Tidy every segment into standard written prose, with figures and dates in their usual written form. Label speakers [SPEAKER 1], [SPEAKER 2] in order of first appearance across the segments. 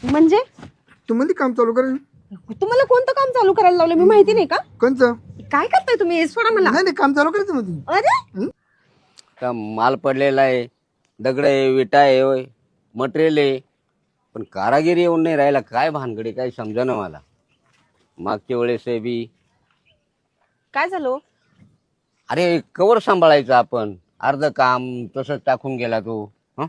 [SPEAKER 1] म्हणजे
[SPEAKER 2] तू म्हणजे काम चालू कर.
[SPEAKER 1] तुम्हाला कोणतं काम चालू करायला लावलं मी माहिती नाही का?
[SPEAKER 2] कोणचं?
[SPEAKER 1] काय करताय तुम्ही? सोडा मला.
[SPEAKER 2] नाही काम चालू करायचं मग.
[SPEAKER 1] अरे
[SPEAKER 3] का माल पडलेला आहे, दगड आहे, विटा आहे, मटेरियल आहे, पण कारागिरी येऊन नाही राहिला. काय भानगडी काय समजा मला. मागच्या वेळेस आहे बी.
[SPEAKER 1] काय झालं?
[SPEAKER 3] अरे कवर सांभाळायचं आपण, अर्ध काम तसंच टाकून गेला तो. हं?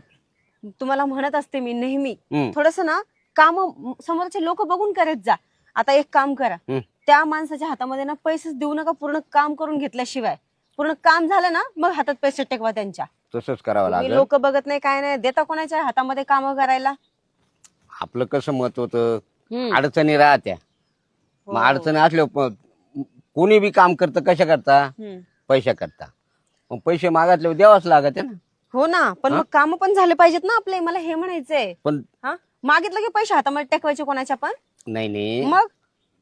[SPEAKER 1] तुम्हाला म्हणत असते मी नेहमी
[SPEAKER 3] हं.
[SPEAKER 1] थोडस ना काम समोरचे लोक बघून करत जा. आता एक काम करा,
[SPEAKER 3] हं.
[SPEAKER 1] त्या माणसाच्या हातामध्ये ना पैसेच देऊ नका. पूर्ण काम करून घेतल्याशिवाय पूर्ण काम झालं ना मग हातात पैसे टेकवा त्यांच्या.
[SPEAKER 3] तसंच करावं लागेल.
[SPEAKER 1] लोक बघत नाही काय नाही, देता कोणाच्या हातामध्ये काम करायला.
[SPEAKER 3] आपलं कसं मत होतं,
[SPEAKER 1] हं.
[SPEAKER 3] अडचणी राहत्या. मग अडचणी असल्या कोणी बी काम करतं कशा करता?
[SPEAKER 1] हं.
[SPEAKER 3] पैशा करता. मग पैसे मागातले द्यावाच लागत ना.
[SPEAKER 1] हो ना, पण मग काम पण झाले पाहिजेत ना आपले. मला हे म्हणायचंय.
[SPEAKER 3] पण
[SPEAKER 1] हा, मागितलं की पैसे हातामध्ये टेकवायचे कोणाच्या पण.
[SPEAKER 3] नाही
[SPEAKER 1] मग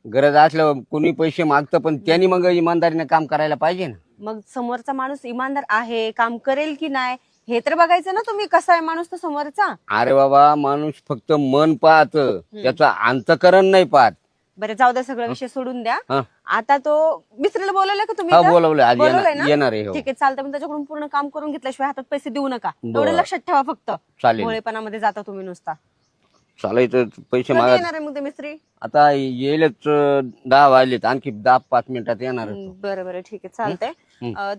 [SPEAKER 3] गरज असल्यावर कोणी पैसे मागतं, पण त्यांनी मग इमानदारीने काम करायला पाहिजे ना.
[SPEAKER 1] मग समोरचा माणूस इमानदार आहे, काम करेल की नाही हे तर बघायचं ना तुम्ही. कसा आहे माणूस तो समोरचा.
[SPEAKER 3] अरे बाबा, माणूस फक्त मन पाहत, त्याचं अंतकरण नाही पाहत.
[SPEAKER 1] बरं जाऊ द्या, सगळा विषय सोडून द्या.
[SPEAKER 3] हा.
[SPEAKER 1] आता तो मिस्त्रीला बोलवलं का तुम्ही
[SPEAKER 3] हा,
[SPEAKER 1] इथं?
[SPEAKER 3] बोलवलंय. आज
[SPEAKER 1] बोलवलंय ना?
[SPEAKER 3] येणार आहे. हो.
[SPEAKER 1] ठीक आहे, चालतं. पण त्याच्याकडून पूर्ण काम करून घेतल्याशिवाय हातात पैसे देऊ नका.
[SPEAKER 3] बरं.
[SPEAKER 1] एवढं लक्षात ठेवा फक्त.
[SPEAKER 3] चालेल.
[SPEAKER 1] भोळेपणामध्ये जाता तुम्ही नुसता.
[SPEAKER 3] चालायचं पैसे
[SPEAKER 1] कधी
[SPEAKER 3] मागा.
[SPEAKER 1] येणार आहे मग ते मिस्त्री?
[SPEAKER 3] आता येईलच 10 वाजलेत, आणखी 10-5 मिनिटात येणार.
[SPEAKER 1] बरं बरं, ठीक आहे, चालतंय.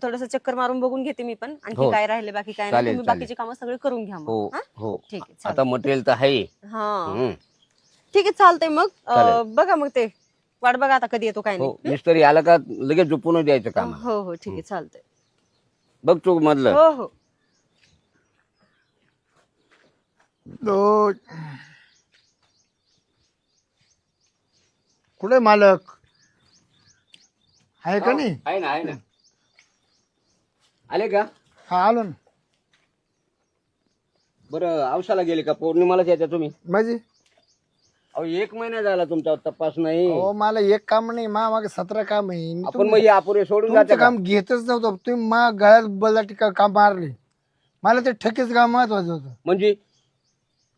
[SPEAKER 1] थोडस चक्कर मारून बघून घेते मी पण. आणखी
[SPEAKER 3] हो.
[SPEAKER 1] काय राहिले बाकी काय नाही.
[SPEAKER 3] चालेल,
[SPEAKER 1] तुम्ही
[SPEAKER 3] चालेल.
[SPEAKER 1] बाकीची कामं सगळे करून घ्या
[SPEAKER 3] हो
[SPEAKER 1] मग. हा?
[SPEAKER 3] हो.
[SPEAKER 1] ठीक आहे,
[SPEAKER 3] आता
[SPEAKER 1] चालतंय.
[SPEAKER 3] मटेरियल तर आहे.
[SPEAKER 1] हा,
[SPEAKER 3] हं.
[SPEAKER 1] ठीक आहे, चालतंय. मग
[SPEAKER 3] चालेल.
[SPEAKER 1] बघा मग ते वाट बघा आता कधी येतो काय
[SPEAKER 3] हो,
[SPEAKER 1] नाही.
[SPEAKER 3] मिस्त्री आला का लगेच झोपून द्यायचं काम.
[SPEAKER 1] हो हो, ठीक आहे, चालतंय.
[SPEAKER 3] बघ तू मधलं.
[SPEAKER 1] हो हो.
[SPEAKER 2] तो कुठे मालक आहे का नाही?
[SPEAKER 3] आहे ना, आहे ना. आले का?
[SPEAKER 2] हा आलो ना.
[SPEAKER 3] बरं, औषधाला गेले का? पौर्णिमालाच येत्या तुम्ही?
[SPEAKER 2] माझी
[SPEAKER 3] अहो 1 महिना झाला तुमचा तपास नाही.
[SPEAKER 2] हो, मला एक काम नाही, मागे 17 काम आहे. मी
[SPEAKER 3] आपण मग हे अपुरे सोडून जाते
[SPEAKER 2] तुमचं
[SPEAKER 3] का?
[SPEAKER 2] काम घेतच नव्हतं. तुम्ही मा गळ्यात बलदाटी काम मारले. मला ते ठकीचं काम महत्वाचं होतं.
[SPEAKER 3] म्हणजे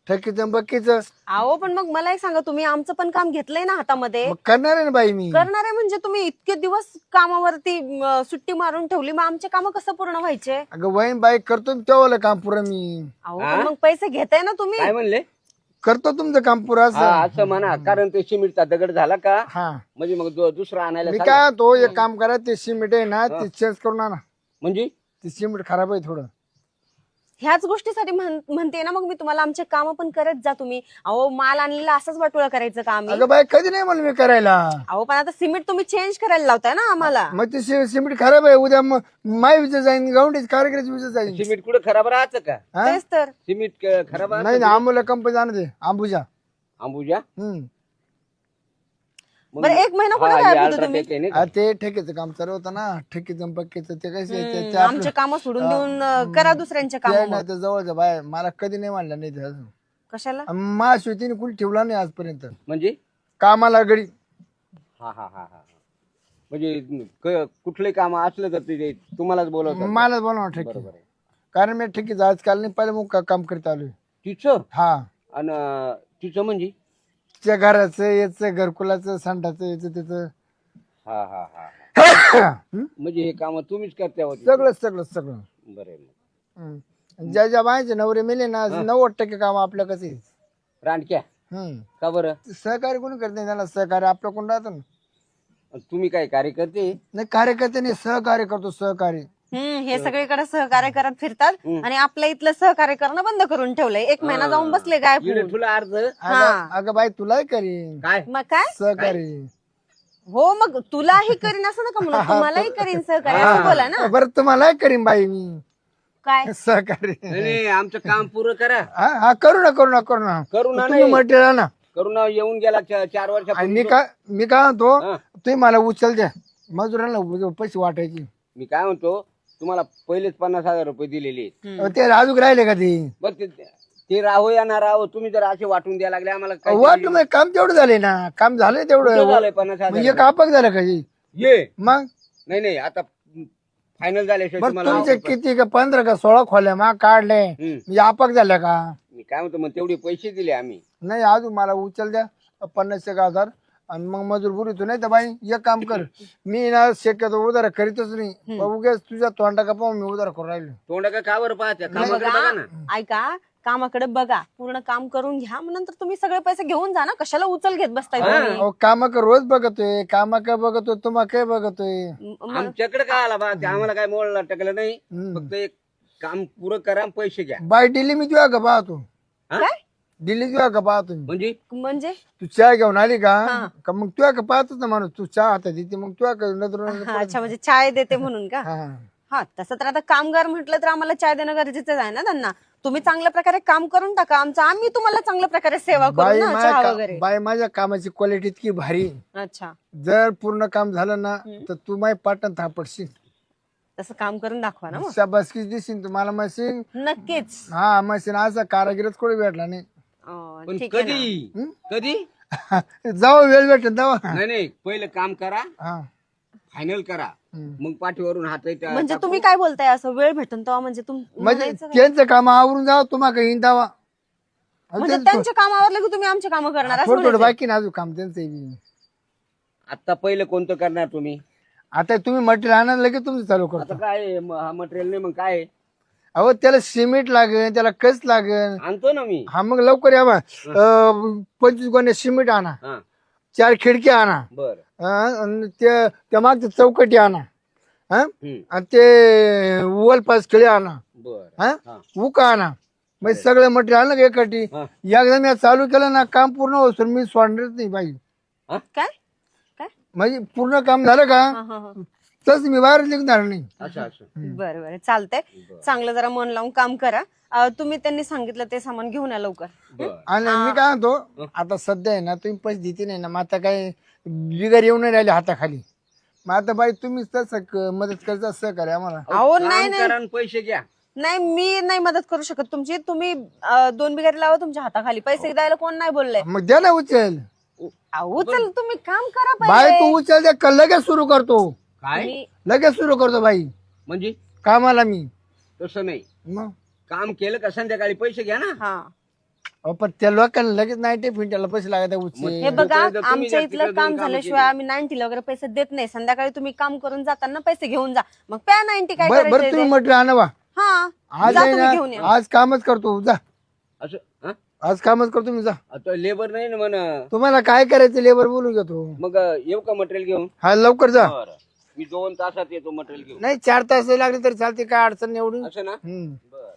[SPEAKER 2] ठकीचं बक्कीचं
[SPEAKER 1] अहो पण मग मला एक सांगा, तुम्ही आमचं पण काम घेतलंय ना हातामध्ये.
[SPEAKER 2] मग करणार आहे ना बाई मी.
[SPEAKER 1] करणार आहे म्हणजे तुम्ही इतके दिवस कामावरती सुट्टी मारून ठेवली, मग आमचे काम कसं पूर्ण व्हायचे?
[SPEAKER 2] अगं वहीन बाई करतो ना तेव्हा काम पुरं मी.
[SPEAKER 1] अहो पण मग पैसे घेताय ना तुम्ही.
[SPEAKER 3] काय म्हणले?
[SPEAKER 2] करतो तुमचं काम पुरं
[SPEAKER 3] हा,
[SPEAKER 2] असं.
[SPEAKER 3] असं म्हणा. कारण ते सिमेंटचा दगड झाला का
[SPEAKER 2] हा,
[SPEAKER 3] म्हणजे मग दुसरा आणायला
[SPEAKER 2] मी
[SPEAKER 3] सांगा.
[SPEAKER 2] काय तो एक काम करा, ते सिमेंट आहे ना ते चेंज करून आणा.
[SPEAKER 3] म्हणजे
[SPEAKER 2] ते सिमेंट खराब आहे थोडं.
[SPEAKER 1] ह्याच गोष्टीसाठी म्हणते ना मग मी तुम्हाला, आमचे काम पण करत जा तुम्ही. अहो माल आणलेला असंच वाटोळा करायचं काम आहे.
[SPEAKER 2] अगं बाई कधी नाही म्हणलं मी करायला.
[SPEAKER 1] अहो पण आता सिमेंट तुम्ही चेंज करायला लावताय ना आम्हाला.
[SPEAKER 2] मग ते सिमेंट खराब आहे. उद्या माय विजय जाईन, गावंडीच कार्यक्रमाची विजय जाईन.
[SPEAKER 3] सिमेंट कुठे खराब राहतं का?
[SPEAKER 2] हा?
[SPEAKER 1] तेच तर.
[SPEAKER 3] सिमेंट खराब
[SPEAKER 2] नाही
[SPEAKER 3] राहतं?
[SPEAKER 2] ना, आंबोला कंपनी जाणं ते अंबुजा.
[SPEAKER 3] अंबुजा. मग-
[SPEAKER 1] बरं, 1 महिना
[SPEAKER 3] हा,
[SPEAKER 1] कुठे
[SPEAKER 3] हे
[SPEAKER 1] गायब होते
[SPEAKER 3] अल्ट्राटेक
[SPEAKER 1] तुम्ही?
[SPEAKER 3] आहे नाही का?
[SPEAKER 2] ते ठेकेचं काम चालू होतं ना, ठेकीचं पक्कीचं ते कसे
[SPEAKER 1] आमचे काम सोडून देऊन करा दुसऱ्यांचे काम.
[SPEAKER 2] नाही ते जवळचं बाय मला कधी नाही म्हणलं नाही ते अजून.
[SPEAKER 1] कशाला?
[SPEAKER 2] मा शेतीने कुणी ठेवला नाही आजपर्यंत
[SPEAKER 3] म्हणजे
[SPEAKER 2] कामाला गडी.
[SPEAKER 3] हा हा हा हा. म्हणजे कुठले काम असलं तर ते तुम्हालाच बोलवतात.
[SPEAKER 2] मला बनवा ठेकी.
[SPEAKER 3] बरोबर आहे.
[SPEAKER 2] कारण मी ठेकीचं आजकाल नाही, पहिले मग काम करत आलोय.
[SPEAKER 3] तिचं
[SPEAKER 2] हा,
[SPEAKER 3] आणि तिचं म्हणजे
[SPEAKER 2] त्या घराचं याचं घरकुलाचं संडाचं याचं त्याचं
[SPEAKER 3] हा हा हा हा. म्हणजे हे काम तुम्हीच करते होते?
[SPEAKER 2] सगळं सगळं सगळं.
[SPEAKER 3] बरं आहे मग.
[SPEAKER 2] ज्या ज्या बायचे नवरे मेले ना 90% काम आपलं कसं आहे.
[SPEAKER 3] रांडक्या का बरं?
[SPEAKER 2] सहकार्य कोणी करत नाही, त्याला सहकार्य आपलं कोण राहतं ना.
[SPEAKER 3] तुम्ही काय कार्य करते?
[SPEAKER 2] नाही कार्यकर्ते नाही, सहकार्य करतो सहकार्य.
[SPEAKER 1] हे सगळीकडे सहकार्य करत फिरतात आणि आपल्या इथलं सहकार्य करणं बंद करून ठेवलंय. 1 महिना जाऊन बसले गायब
[SPEAKER 3] इकडे
[SPEAKER 1] होऊन.
[SPEAKER 3] तुला अर्ज
[SPEAKER 2] अगं बाई तुलाही करीन
[SPEAKER 3] काय?
[SPEAKER 1] मग काय?
[SPEAKER 2] सहकार्य.
[SPEAKER 1] हो, मग तुलाही करीन असं नका म्हणू, तुम्हालाही करीन सहकार्य असं बोला ना.
[SPEAKER 2] बरं तुम्हालाही करीन बाई मी
[SPEAKER 1] काय?
[SPEAKER 2] सहकार्य.
[SPEAKER 3] नाही नाही, आमचं काम पुरं करा.
[SPEAKER 2] हा करू ना करू ना करू ना.
[SPEAKER 3] करू ना.
[SPEAKER 2] तुम्ही
[SPEAKER 3] नाही
[SPEAKER 2] मटेरियल ना.
[SPEAKER 3] करू ना. येऊन गेला 4 वर्ष.
[SPEAKER 2] आणि मी काय म्हणतो,
[SPEAKER 3] हा.
[SPEAKER 2] तुम्ही मला उचल द्या, मजुरांना पैसे वाटायचे.
[SPEAKER 3] मी काय म्हणतो, तुम्हाला पहिलेच 50,000 रुपये दिलेले आहेत.
[SPEAKER 2] ते राजूक राहिले का ते?
[SPEAKER 3] बघ ते राहो या ना राहो, तुम्ही जर असे वाटून द्यायला लागले आम्हाला काय
[SPEAKER 2] वाट मग काम तेवढं झाले ना, काम झालंय तेवढं.
[SPEAKER 3] झालंय 50,000?
[SPEAKER 2] म्हणजे कापक झालं का हे?
[SPEAKER 3] ये
[SPEAKER 2] मग
[SPEAKER 3] नाही नाही, आता फायनल झाल्याशिवाय
[SPEAKER 2] बरं
[SPEAKER 3] तुम्हाला
[SPEAKER 2] तुमचे किती का 15 का 16 खोल्या मग काढले, म्हणजे आपक झाल्या का?
[SPEAKER 3] मी काय म्हणतो, मग तेवढे पैसे दिले आम्ही.
[SPEAKER 2] नाही अजून मला उचल द्या 50,000 आणि मग मजूर बुरी नाही तर बाई एक काम कर मी ना शक्यतो उधार करीतच नाही उगेच तुझ्या तोंडा का पाहून मी उधार करून राहिलो.
[SPEAKER 3] तोंड का वर पाहत्या कामाकडे बघा ना.
[SPEAKER 1] ऐका कामाकडे बघा पूर्ण काम करून घ्या मग नंतर तुम्ही सगळे पैसे घेऊन जा ना कशाला उचल घेत बसताय तुम्ही?
[SPEAKER 2] अहो कामा का रोज बघतोय कामा काय बघतोय तुम्हा काय बघतोय.
[SPEAKER 3] आमच्याकडे काय आला बा ते आम्हाला काय मोडला टाकलं नाही. फक्त एक काम पुरं करा आणि पैसे घ्या.
[SPEAKER 2] बाय दिल्ली मी तुझ्या का पाहतो
[SPEAKER 1] काय
[SPEAKER 2] दिल्ली तुझ्या का पाहतो मी.
[SPEAKER 3] म्हणजे
[SPEAKER 1] म्हणजे
[SPEAKER 2] तू चहा घेऊन आली का मग तुझ्या का पाहतोच ना माणूस तू चहा हातात देते मग तुझ्या का नजर
[SPEAKER 1] अच्छा म्हणजे चाय देते म्हणून का?
[SPEAKER 2] हा
[SPEAKER 1] हा तसं तर आता कामगार म्हटलं तर आम्हाला चाय देणं गरजेचं आहे ना त्यांना. तुम्ही चांगल्या प्रकारे काम करून टाका आमचं आम्ही तुम्हाला चांगल्या प्रकारे सेवा करू
[SPEAKER 2] बाई
[SPEAKER 1] ना चहा वगैरे.
[SPEAKER 2] बाई माझ्या कामाची क्वालिटी इतकी भारी
[SPEAKER 1] अच्छा
[SPEAKER 2] जर पूर्ण काम झालं ना तर तू माय पाटण थापडशील
[SPEAKER 1] तसं काम करून दाखवा ना मग.
[SPEAKER 2] शाबासकी दिशील तुम्हाला मशीन.
[SPEAKER 1] नक्कीच.
[SPEAKER 2] हा मशीन असा कारागीरच कोणी भेटला नाही.
[SPEAKER 3] पण
[SPEAKER 1] ठीक आहे ना.
[SPEAKER 3] कधी कधी
[SPEAKER 2] जाऊ वेळ भेटेल जाऊ.
[SPEAKER 3] नाही नाही पहिलं काम करा
[SPEAKER 2] हा
[SPEAKER 3] फायनल करा मग पाठीवरून हात
[SPEAKER 1] म्हणजे तुम्ही काय बोलताय असं वेळ भेटून तेव्हा म्हणजे
[SPEAKER 2] म्हणजे
[SPEAKER 1] म्हणायचं काय?
[SPEAKER 2] त्यांचं काम आवरून जावं तुम्हाला काही हिंदावा.
[SPEAKER 1] म्हणजे त्यांच्या कामावर की तुम्ही आमचे काम करणार असं
[SPEAKER 2] थोडं थोडं
[SPEAKER 1] म्हणायचं?
[SPEAKER 2] बाकी ना अजून काम त्यांचं बी.
[SPEAKER 3] आता पहिलं कोणतं करणार तुम्ही?
[SPEAKER 2] आता तुम्ही मटेरियल आणा लगेच तुमचं चालू
[SPEAKER 3] आता
[SPEAKER 2] करतो.
[SPEAKER 3] काय हा मटेरियल नाही मग काय
[SPEAKER 2] अहो त्याला सिमेंट लागेल त्याला कस लागेल.
[SPEAKER 3] आणतो ना मी.
[SPEAKER 2] हा मग लवकर या 25 गोण्या सिमेंट आणा
[SPEAKER 3] हा
[SPEAKER 2] 4 खिडकी आणा
[SPEAKER 3] बर
[SPEAKER 2] आणि त्या मागच्या चौकटी आणा आणि ते वॉल पास खेळे आणा
[SPEAKER 3] बर
[SPEAKER 2] उका आणा म्हणजे सगळं मटेरियल आणलं का एकटी.
[SPEAKER 3] हा.
[SPEAKER 2] एकदा मी चालू केलं ना काम पूर्ण होतो मी सोडणारच नाही बाई.
[SPEAKER 1] काय काय
[SPEAKER 2] म्हणजे पूर्ण काम झालं का
[SPEAKER 1] हा, हा, हा.
[SPEAKER 2] तस मी बाहेर निघणार नाही.
[SPEAKER 3] अच्छा अच्छा
[SPEAKER 1] बरं बरं चालतंय. चांगलं जरा मन लावून काम करा. तुम्ही त्यांनी सांगितलं ते सामान घेऊन या लवकर.
[SPEAKER 3] बर
[SPEAKER 2] आणि मी काय म्हणतो आता सध्या आहे ना तुम्ही पैसे देते नाही ना मग आता काय बिगर येऊन नाही राहिले हाताखाली. मग आता बाई तुम्हीच तसं मदत करायचं असं करा आम्हाला.
[SPEAKER 1] अहो
[SPEAKER 3] काम
[SPEAKER 1] नाही
[SPEAKER 3] करा आणि पैसे घ्या.
[SPEAKER 1] नाही मी नाही मदत करू शकत तुमची. तुम्ही 2 बिगारी लावा तुमच्या हाताखाली. पैसे द्यायला कोण नाही बोललंय.
[SPEAKER 2] मग द्या ना उचल
[SPEAKER 1] अहो चल तुम्ही काम करा
[SPEAKER 2] बाई
[SPEAKER 1] पहिले.
[SPEAKER 2] तू उचल द्या का लगेच सुरू करतो.
[SPEAKER 3] काय
[SPEAKER 1] मी-
[SPEAKER 2] लगेच सुरू करतो बाई
[SPEAKER 3] म्हणजे
[SPEAKER 2] कामाला मी.
[SPEAKER 3] तसं नाही
[SPEAKER 2] मग
[SPEAKER 3] काम केलं का संध्याकाळी पैसे घ्या ना.
[SPEAKER 1] हा
[SPEAKER 2] अहो, पण त्या लोकांना लगेच 90 मिनिटाला पैसे लागत आहे उचल.
[SPEAKER 1] हे बघा
[SPEAKER 3] तोपर्यंत तुम्ही
[SPEAKER 1] आमच्या
[SPEAKER 3] जर
[SPEAKER 1] इथलं
[SPEAKER 3] तिकडे
[SPEAKER 1] काम
[SPEAKER 3] जाऊन कामं
[SPEAKER 1] झाल्याशिवाय आम्ही 90 वगैरे पैसे देत नाही. संध्याकाळी तुम्ही काम करून जाताना पैसे घेऊन जा. मग प्या 90 काय
[SPEAKER 2] बरं
[SPEAKER 1] करायचं
[SPEAKER 2] तुम्ही मटेरियल आणा
[SPEAKER 1] हा
[SPEAKER 2] आज
[SPEAKER 1] जा
[SPEAKER 2] आहे
[SPEAKER 1] तुम्ही घेऊन या.
[SPEAKER 2] ना आज कामच करतो जा.
[SPEAKER 3] असं हा?
[SPEAKER 2] आज कामच करतो मी जा.
[SPEAKER 3] आता लेबर नाही ना म्हण.
[SPEAKER 2] तुम्हाला काय करायचं लेबर बोलून घेतो.
[SPEAKER 3] मग येऊ का मटेरियल घेऊन?
[SPEAKER 2] हा लवकर जा.
[SPEAKER 3] बरं मी 2 तासात येतो मटेरियल घेऊन.
[SPEAKER 2] नाही 4 तास लागले तरी चालते काय अडचण नाही एवढी.
[SPEAKER 3] असं ना
[SPEAKER 2] हम्म.
[SPEAKER 3] बर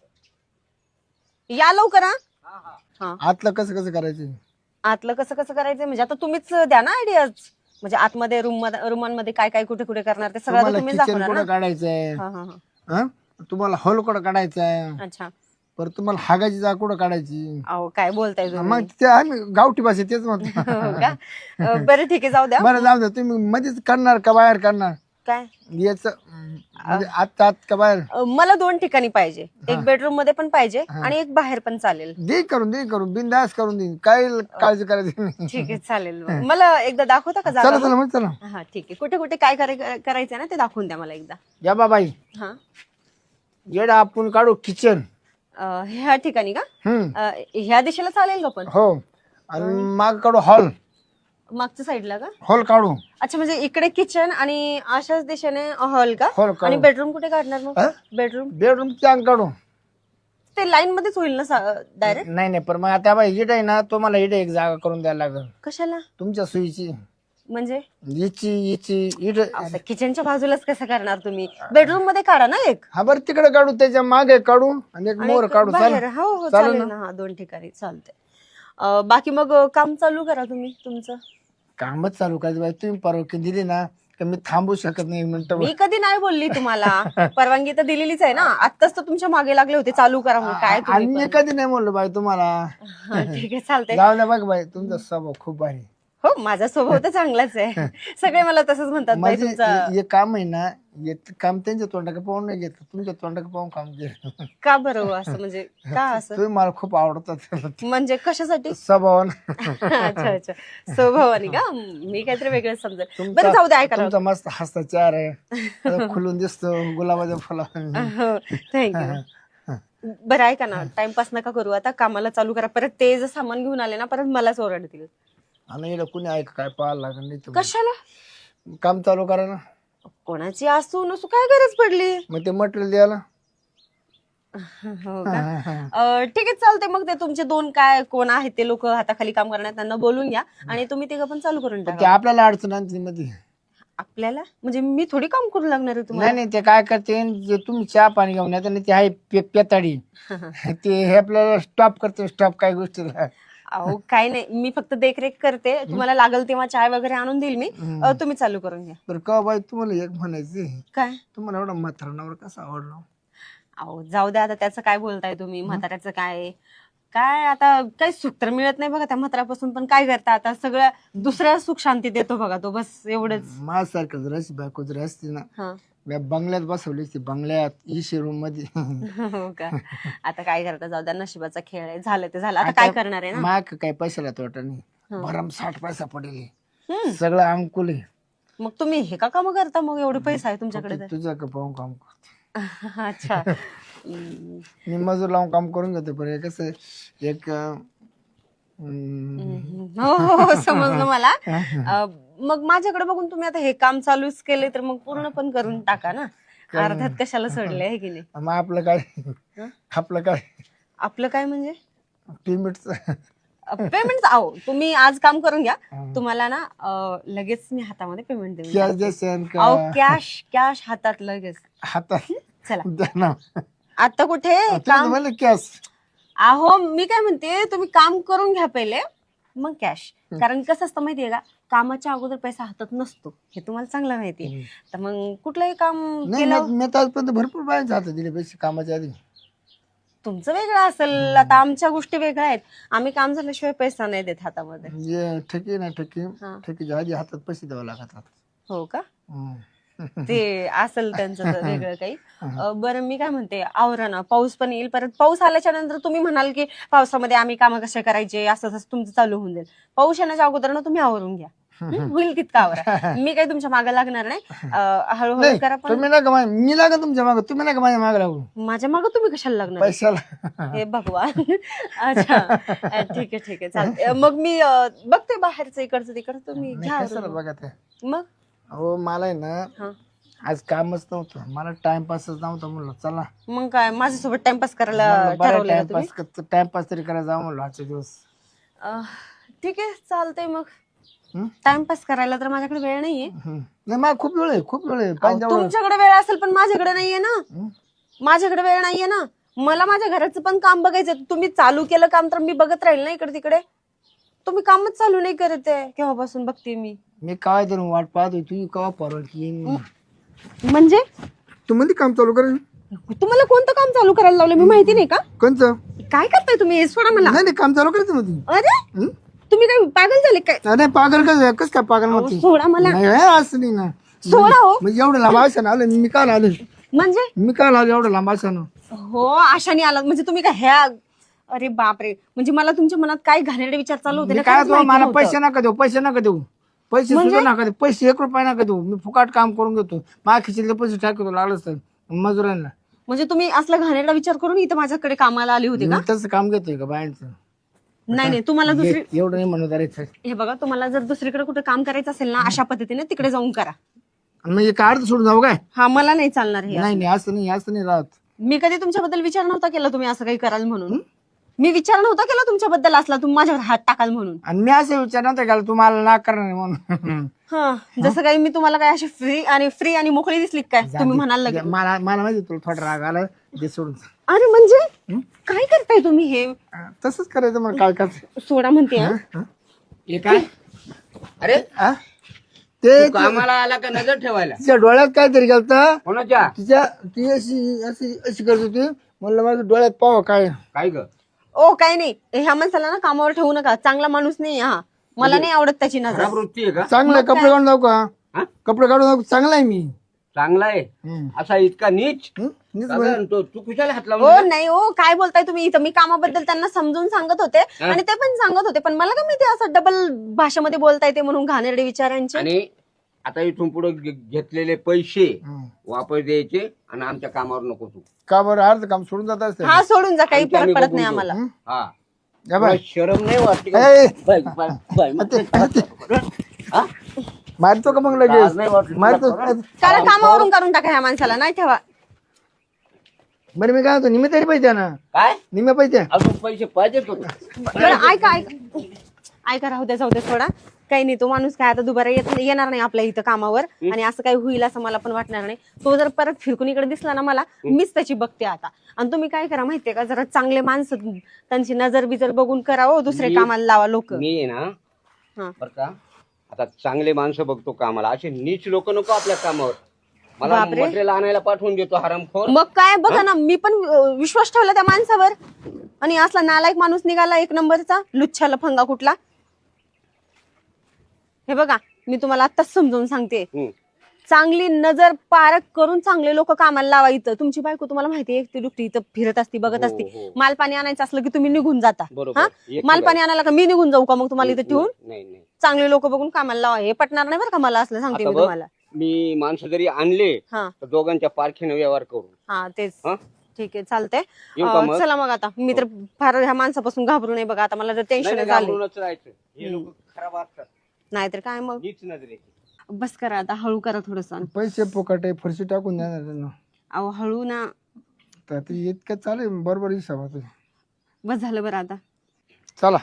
[SPEAKER 1] या लवकर हा. हा
[SPEAKER 2] आतलं कसं कसं करायचं.
[SPEAKER 1] आतलं कसं कसं करायचं म्हणजे आता तुम्हीच द्या ना आयडियाज. म्हणजे आतमध्ये रूमांमध्ये काय काय कुठे कुठे करणार ते सगळं आता
[SPEAKER 2] तुम्हाला
[SPEAKER 1] तुम्हीच
[SPEAKER 2] किचन
[SPEAKER 1] दाखवणार
[SPEAKER 2] कुठं
[SPEAKER 1] ना.
[SPEAKER 2] काढायचंय
[SPEAKER 1] हा हा हा
[SPEAKER 2] तुम्हाला हॉल कुठं काढायचंय
[SPEAKER 1] अच्छा.
[SPEAKER 2] परत तुम्हाला हागाची जागा कुठं काढायची.
[SPEAKER 1] अहो काय बोलताय तुम्ही?
[SPEAKER 2] मग ते आम्ही गावठी भाषेत तेच म्हणतो.
[SPEAKER 1] हो का? बरं ठीक आहे जाऊ द्या.
[SPEAKER 2] बरं जाऊ द्या तुम्ही मध्येच करणार का बाहेर करणार
[SPEAKER 1] काय
[SPEAKER 2] याच म्हणजे आत का बाहेर.
[SPEAKER 1] मला 2 ठिकाणी पाहिजे. एक बेडरूम मध्ये पण पाहिजे आणि एक बाहेर पण चालेल.
[SPEAKER 2] दे करून बिंदास करून देईन काय काळजी करायची नाही.
[SPEAKER 1] ठीक आहे चालेल. मला एकदा दाखवता का
[SPEAKER 2] चला
[SPEAKER 1] जागा?
[SPEAKER 2] चला मग चला
[SPEAKER 1] हा ठीक आहे. कुठे कुठे काय करायचंय ना ते दाखवून द्या मला एकदा.
[SPEAKER 2] या बाबाई
[SPEAKER 1] हा
[SPEAKER 2] येडा आपण काढू किचन.
[SPEAKER 1] ह्या ठिकाणी का? ह्या दिशेला चालेल का पण?
[SPEAKER 2] हो आणि माग काढू हॉल.
[SPEAKER 1] मागच्या साईडला का?
[SPEAKER 2] हॉल काढू.
[SPEAKER 1] अच्छा म्हणजे इकडे किचन आणि अशाच दिशेने हॉल का?
[SPEAKER 2] हॉल काढू.
[SPEAKER 1] आणि बेडरूम कुठे काढणार मग?
[SPEAKER 2] हा?
[SPEAKER 1] बेडरूम
[SPEAKER 2] बेडरूम चांग काढू.
[SPEAKER 1] ते लाईन मध्येच होईल ना डायरेक्ट?
[SPEAKER 2] नाही नाही पण मग आता बाई इट आहे ना तुम्हाला इट एक जागा करून द्यायला लागेल
[SPEAKER 1] कशाला
[SPEAKER 2] तुमच्या सोयीची.
[SPEAKER 1] म्हणजे?
[SPEAKER 2] हिची इट.
[SPEAKER 1] किचनच्या बाजूलाच कसं करणार तुम्ही? बेडरूम मध्ये काढा ना एक.
[SPEAKER 2] हा बरं तिकडे काढू त्याच्या मागे काढू आणि एक मोर काढू.
[SPEAKER 1] बाहेर
[SPEAKER 2] चालेल
[SPEAKER 1] हो हो
[SPEAKER 2] चालेल
[SPEAKER 1] चालेल ना. हा 2 ठिकाणी चालतंय. बाकी मग काम चालू करा तुम्ही तुमचं.
[SPEAKER 2] कामच चालू करायचं बाई तुम्ही परवानगी दिली ना तर मी थांबू शकत नाही मिनिट.
[SPEAKER 1] मी कधी नाही बोलली तुम्हाला. परवानगी तर दिलेलीच आहे ना. आत्ताच तर तुमच्या मागे लागले होते चालू करा म्हणून. काय
[SPEAKER 2] आणि
[SPEAKER 1] तुम्ही
[SPEAKER 2] मी कधी नाही म्हणलो बाई तुम्हाला.
[SPEAKER 1] हा, ठीक आहे चालतंय.
[SPEAKER 2] जाऊ द्या बघ बाई तुमचा स्वभाव खूप भारी.
[SPEAKER 1] हो माझा स्वभाव तर चांगलाच आहे. सगळे मला तसंच म्हणतात बाई
[SPEAKER 2] म्हणजे
[SPEAKER 1] तुमचा.
[SPEAKER 2] हे काम आहे ना हे काम त्यांच्या तोंडाकडे पाहून नाही घेतलं तुमच्या तोंडाकडे पाहून काम केलं.
[SPEAKER 1] का बरं हो असं म्हणजे का असं?
[SPEAKER 2] तुम्ही मला खूप आवडतात
[SPEAKER 1] म्हणजे कशासाठी?
[SPEAKER 2] स्वभावान.
[SPEAKER 1] अच्छा अच्छा स्वभावाने का? मी काहीतरी वेगळं समजेल. बरं जाऊ दे ऐका ना.
[SPEAKER 2] तुमचा मस्त हसता चार आहे खुलून दिसतो गुलाबाच्या फुला.
[SPEAKER 1] हो थँक्यू. बरं ऐका ना, टाइमपास नका करू, आता कामाला चालू करा. परत ते जर सामान घेऊन आले ना परत मलाच ओरडतील.
[SPEAKER 2] आणि याला कुणी ऐक काय पाहायला लागेल नाही तर
[SPEAKER 1] कशाला?
[SPEAKER 2] काम चालू करा ना.
[SPEAKER 1] कोणाची असू नसू काय गरज पडली?
[SPEAKER 2] मग ते मटेरियल द्यायला.
[SPEAKER 1] हो का? ठीक आहे चालते. मग ते तुमचे दोन काय कोण आहेत ते लोक हाताखाली काम करणार, त्यांना बोलून घ्या आणि तुम्ही तिघं पण चालू करून
[SPEAKER 2] ते
[SPEAKER 1] टाका.
[SPEAKER 2] आपल्याला अडचण आणते मध्ये.
[SPEAKER 1] आपल्याला म्हणजे मी थोडी काम करू लागणार आहे तुम्हाला.
[SPEAKER 2] नाही नाही, ते काय करते जे तुम्ही चहा पाणी घेऊन येता ना ते आहे पेताडी ते हे आपल्याला स्टॉप करते. स्टॉप काय गोष्टीला.
[SPEAKER 1] अहो काय नाही, मी फक्त देखरेख करते. तुम्हाला लागल तेव्हा चाय वगैरे आणून देईल मी. तुम्ही चालू करून घ्या.
[SPEAKER 2] बरं का बाई, तुम्हाला एक म्हणायचं
[SPEAKER 1] काय?
[SPEAKER 2] तुम्हाला एवढा म्हातारणावर कसा आवडला?
[SPEAKER 1] अहो जाऊ द्या आता, त्याचं काय बोलताय तुम्ही? म्हाताऱ्याचं काय काय आता काही सुख तर मिळत नाही बघा त्या म्हाताऱ्यापासून, पण काय करता आता, सगळं दुसऱ्या सुख शांती देतो बघा तो, बस एवढंच.
[SPEAKER 2] माझ्यासारखं जर अशी बायको जर असती ना,
[SPEAKER 1] हा.
[SPEAKER 2] मी बंगल्यात बसवली असती, बंगल्यात इशी रूम मध्ये.
[SPEAKER 1] हो का? आता काय करता, जाऊ द्या, नशिबाचा खेळ आहे. झालं ते झालं, आता काय करणार आहे ना.
[SPEAKER 2] माग काय पैशाला तोटा नाही, भरम 60 पैसा पडेल, सगळं अंकुल आहे.
[SPEAKER 1] मग तुम्ही हे का काम करता मग? एवढे पैसा आहे तुमच्याकडे तर.
[SPEAKER 2] तुझं का पाहून काम करते.
[SPEAKER 1] अच्छा.
[SPEAKER 2] मी मजूर लावून काम करून घेतो, पण कसं एक
[SPEAKER 1] हो हो समजलं मला. मग माझ्याकडे बघून तुम्ही आता हे काम चालूच केले तर मग पूर्ण पण करून टाका ना. अर्ध्यात कशाला सोडले आहे की नाही?
[SPEAKER 2] मग आपलं काय? आपलं काय?
[SPEAKER 1] आपलं काय म्हणजे?
[SPEAKER 2] पेमेंटचं.
[SPEAKER 1] पेमेंट आहो, तुम्ही आज काम करून घ्या, तुम्हाला ना लगेच मी हातामध्ये पेमेंट देईन.
[SPEAKER 2] कॅश देसन का?
[SPEAKER 1] अहो कॅश कॅश हातात लगेच.
[SPEAKER 2] हातात
[SPEAKER 1] चला
[SPEAKER 2] द्या ना.
[SPEAKER 1] आता कुठे काम?
[SPEAKER 2] मला कॅश.
[SPEAKER 1] अहो मी काय म्हणते, तुम्ही काम करून घ्या पहिले मग कॅश. कारण कसं असतं माहितीये का, कामाच्या अगोदर पैसा हातात नसतो, हे तुम्हाला चांगलं माहितीये. तर मग कुठलंही काम
[SPEAKER 2] नाही,
[SPEAKER 1] केलं.
[SPEAKER 2] मी तर आजपर्यंत भरपूर बायांच्या हातात दिले पैसे कामाच्या आधी.
[SPEAKER 1] तुमचं वेगळं असेल, आता आमच्या गोष्टी वेगळ्या आहेत. आम्ही काम झाल्याशिवाय पैसा नाही देत हातामध्ये.
[SPEAKER 2] म्हणजे ठेकी ना ठेकीच्या आधी हातात पैसे द्यावे लागतात.
[SPEAKER 1] हो का? ते असेल त्यांचं तर वेगळं काही. बरं मी काय म्हणते, आवरा ना, पाऊस पण येईल. परत पाऊस आल्याच्या नंतर तुम्ही म्हणाल की पावसामध्ये आम्ही कामं कसे करायचे, असं तसं तुमचं चालू होऊन जाईल. पाऊस येण्याच्या अगोदर ना तुम्ही आवरून घ्या. होईल तितका आवरा. मी काही तुमच्या मागे लागणार नाही, हळूहळू करा. पण
[SPEAKER 2] तुम्ही नका, मी लागा तुमच्या मागं, तुम्ही नका माझ्या मागं लागू.
[SPEAKER 1] माझ्या मागं तुम्ही कशाला लागणार?
[SPEAKER 2] पैशाला.
[SPEAKER 1] हे भगवान. अच्छा ठीक आहे ठीक आहे चालते. मग मी बघते बाहेरचं इकडचं तिकडचं, तुम्ही घ्या
[SPEAKER 2] कशाला
[SPEAKER 1] आवरून.
[SPEAKER 2] बघा ते.
[SPEAKER 1] मग
[SPEAKER 2] हो, मला आहे ना आज कामच नव्हतं, मला टाइमपासच नव्हता, म्हणलं चला
[SPEAKER 1] मग काय माझ्यासोबत टाइमपास करायला ठरवलं का तुम्ही?
[SPEAKER 2] टाइमपास तरी करायला जाऊ म्हणलं आजचे दिवस.
[SPEAKER 1] ठीक आहे चालतंय. मग टाइमपास करायला तर माझ्याकडे वेळ नाहीये.
[SPEAKER 2] नाही, मला खूप वेळ आहे, खूप वेळ आहे.
[SPEAKER 1] तुमच्याकडे वेळ असेल पण माझ्याकडे नाहीये ना. माझ्याकडे वेळ नाहीये ना, मला माझ्या घराचं पण काम बघायचं. तुम्ही चालू केलं काम तर मी बघत राहील ना इकडे तिकडे. तुम्ही कामच चालू नाही करत आहे, केव्हापासून बघते मी
[SPEAKER 2] काय धरून वाट पाहतोय, तू केव्हा परवड की.
[SPEAKER 1] म्हणजे
[SPEAKER 2] तू म्हणजे काम चालू कर.
[SPEAKER 1] तुम्हाला कोणतं काम चालू करायला लावलं मी माहिती नाही का?
[SPEAKER 2] कोणचं?
[SPEAKER 1] काय करताय तुम्ही? सोडा मला.
[SPEAKER 2] नाही काम चालू करायचं मध्ये.
[SPEAKER 1] अरे तुम्ही काय पागल झाले काय?
[SPEAKER 2] नाही पागल कस काय पागल मध्ये?
[SPEAKER 1] सोडा मला.
[SPEAKER 2] नाही असं नाही ना.
[SPEAKER 1] सोडा हो.
[SPEAKER 2] म्हणजे एवढं लांब आशानं आलं मी, काल आलो.
[SPEAKER 1] म्हणजे
[SPEAKER 2] मी काल आलो एवढं लांब आशानं.
[SPEAKER 1] हो आशाने आला म्हणजे तुम्ही काय ह्या? अरे बापरे, म्हणजे मला तुमच्या मनात काय घाणेरडे विचार चालू होते ना?
[SPEAKER 2] काय मला पैसे नका देऊ, पैसे नका देऊ, पैसे सुद्धा नका देऊ, पैसे 1 रुपया नका देऊ. मी फुकाट काम करून घेतो, माझ्या खिचले पैसे टाकतो लागलंच तर मजुरांना.
[SPEAKER 1] म्हणजे तुम्ही असला घाणेरडा विचार करून इथं माझ्याकडे कामाला आली होती का?
[SPEAKER 2] तसं काम घेतोय का बायांचं?
[SPEAKER 1] नाही नाही, तुम्हाला दुसरी
[SPEAKER 2] एवढं नाही म्हणत. अरे
[SPEAKER 1] हे बघा, तुम्हाला जर दुसरीकडे कुठे काम करायचं असेल ना अशा पद्धतीने तिकडे जाऊन करा.
[SPEAKER 2] म्हणजे काय अर्थ सोडून जाऊ काय?
[SPEAKER 1] हा मला नाही चालणार हे.
[SPEAKER 2] नाही असं नाही राहत.
[SPEAKER 1] मी कधी तुमच्याबद्दल विचार नव्हता केला तुम्ही असं काही कराल म्हणून. मी विचार नव्हता केला तुमच्याबद्दल असला तुम्ही माझ्यावर हात टाकाल म्हणून.
[SPEAKER 2] आणि मी असं विचार नव्हता केला तुम्हाला ना करणार म्हणून.
[SPEAKER 1] हा जसं काही मी तुम्हाला काय अशी फ्री आणि मोकळी दिसली काय तुम्ही म्हणाल लगेच?
[SPEAKER 2] मला माहिती तुला थोडा राग आला ते सोडून.
[SPEAKER 1] अरे म्हणजे काय करताय तुम्ही हे?
[SPEAKER 2] तसंच करायचं मग काय करायचं.
[SPEAKER 1] सोडा म्हणते हा.
[SPEAKER 3] हे काय? अरे
[SPEAKER 2] ते
[SPEAKER 3] तू कामाला आला का नजर ठेवायला?
[SPEAKER 2] तिच्या डोळ्यात काहीतरी गेलतं.
[SPEAKER 3] कोणाच्या?
[SPEAKER 2] ती अशी करत होती, म्हणलं माझ्या डोळ्यात पाहावं काय.
[SPEAKER 3] काय ग?
[SPEAKER 1] ओ काही नाही, ह्या माणसाला ना कामावर ठेवू नका, चांगला माणूस नाही हा. मला नाही आवडत त्याची नजर.
[SPEAKER 3] खराब वृत्ती आहे का?
[SPEAKER 2] चांगला आहे, कपडे काढून जाऊ का?
[SPEAKER 3] हा?
[SPEAKER 2] कपडे काढून जाऊ, चांगला आहे मी.
[SPEAKER 3] चांगला आहे असा इतका नीच?
[SPEAKER 2] नीच
[SPEAKER 3] साधारण तू कुशाला हात
[SPEAKER 1] हो
[SPEAKER 3] लावून?
[SPEAKER 1] नाही हो, काय बोलताय तुम्ही? इथं मी कामाबद्दल त्यांना समजून सांगत होते आणि ते पण सांगत होते, पण मला का माहिती असं डबल भाषेमध्ये बोलता येते म्हणून घाणेरडे विचारांचे.
[SPEAKER 3] आणि आता इथून पुढे घेतलेले पैसे
[SPEAKER 2] हं.
[SPEAKER 3] वापस द्यायचे आणि आमच्या कामावर नको तू.
[SPEAKER 2] का बरं अर्ध काम सोडून जात असते
[SPEAKER 1] हा सोडून जा, काही
[SPEAKER 3] आमच्या
[SPEAKER 1] फरक
[SPEAKER 3] आम्ही
[SPEAKER 1] पडत
[SPEAKER 3] बघून
[SPEAKER 1] नाही
[SPEAKER 3] घेऊ.
[SPEAKER 1] आम्हाला.
[SPEAKER 3] हा
[SPEAKER 2] या बाय
[SPEAKER 3] तुला शरम नाही वाटते का?
[SPEAKER 2] ए,
[SPEAKER 3] बाय, बाय, बाय, बाय. हा?
[SPEAKER 2] मारतो का मग
[SPEAKER 3] लाज
[SPEAKER 2] लगेच
[SPEAKER 3] नाही वाटली
[SPEAKER 2] मारतो
[SPEAKER 3] तुला खरं?
[SPEAKER 1] त्याला कामावरून काढून टाका ह्या माणसाला, नाही ठेवा.
[SPEAKER 2] बरं मी काय होतो निम्मे तरी पैसे ना
[SPEAKER 3] काय
[SPEAKER 2] निम्मे पैसे
[SPEAKER 3] अजून पैसे पाहिजेत होते.
[SPEAKER 1] बरं ऐका राहू द्या, जाऊ द्या, सोडा. काही नाही, तो माणूस काय आता दुबारा येणार नाही आपल्या इथं कामावर, आणि असं काही होईल असं मला पण वाटणार नाही. तो जर परत फिरकून इकडे दिसला ना मला, मीच त्याची बघते आता. आणि तुम्ही काय करा माहितीये का, जरा चांगले माणसं त्यांची नजर बिजर बघून करावं, दुसरे कामाला लावा लोक.
[SPEAKER 3] मी आहे ना
[SPEAKER 1] हा.
[SPEAKER 3] बर का, आता चांगले माणसं बघतो कामाला, असे नीच लोक नको आपल्या कामावर. मला
[SPEAKER 1] बापरे.
[SPEAKER 3] मटेरियल आणायला पाठवून देतो हरामखोर.
[SPEAKER 1] मग काय बघा ना, मी पण विश्वास ठेवला त्या माणसावर, आणि असला नालायक माणूस निघाला एक नंबरचा, लुच्छा लफंगा कुठला. हे बघा, मी तुम्हाला आत्ताच समजावून सांगते,
[SPEAKER 3] हम्म.
[SPEAKER 1] चांगली नजर पारख करून चांगले लोक कामाला लावा. इथं तुमची बायको तुम्हाला माहिती एकटी दुकटी इथं फिरत असती, बघत
[SPEAKER 3] हो,
[SPEAKER 1] असती.
[SPEAKER 3] हो.
[SPEAKER 1] माल पाणी आणायचं असलं की तुम्ही निघून जाता.
[SPEAKER 3] बरोबर.
[SPEAKER 1] हा,
[SPEAKER 3] एकटी
[SPEAKER 1] माल पाणी आणायला का मी निघून जाऊ का मग तुम्हाला इथं ठेवून?
[SPEAKER 3] नाही नाही.
[SPEAKER 1] चांगले लोक बघून कामाला लावा. हे पटणार नाही बरं का मला, असलं सांगते
[SPEAKER 3] आता
[SPEAKER 1] मी
[SPEAKER 3] बघ,
[SPEAKER 1] तुम्हाला.
[SPEAKER 3] मी माणसं जरी आणले
[SPEAKER 1] हा
[SPEAKER 3] तर दोघांच्या पारखीने व्यवहार करू.
[SPEAKER 1] हा तेच.
[SPEAKER 3] हा?
[SPEAKER 1] ठीक आहे, चालतंय.
[SPEAKER 3] येऊ का मग?
[SPEAKER 1] चला मग आता, मी तर फार ह्या माणसापासून घाबरू नये बघा आता, मला जर
[SPEAKER 3] नाही,
[SPEAKER 1] टेन्शन
[SPEAKER 3] नाही,
[SPEAKER 1] झाले.
[SPEAKER 3] घाबरूनच राहायचं. हे लोक खराब असतात,
[SPEAKER 1] नाहीतर काय मग.
[SPEAKER 3] नीच नजरेची.
[SPEAKER 1] बस करा आता, हळू करा थोडस.
[SPEAKER 2] पैसे फुकट आहे फरशी टाकून देणार त्यांना
[SPEAKER 1] अहो हळू ना,
[SPEAKER 2] तर ते इतकं चालेल बरोबर हिसाब होतो
[SPEAKER 1] बस झालं बरं आता.
[SPEAKER 2] चला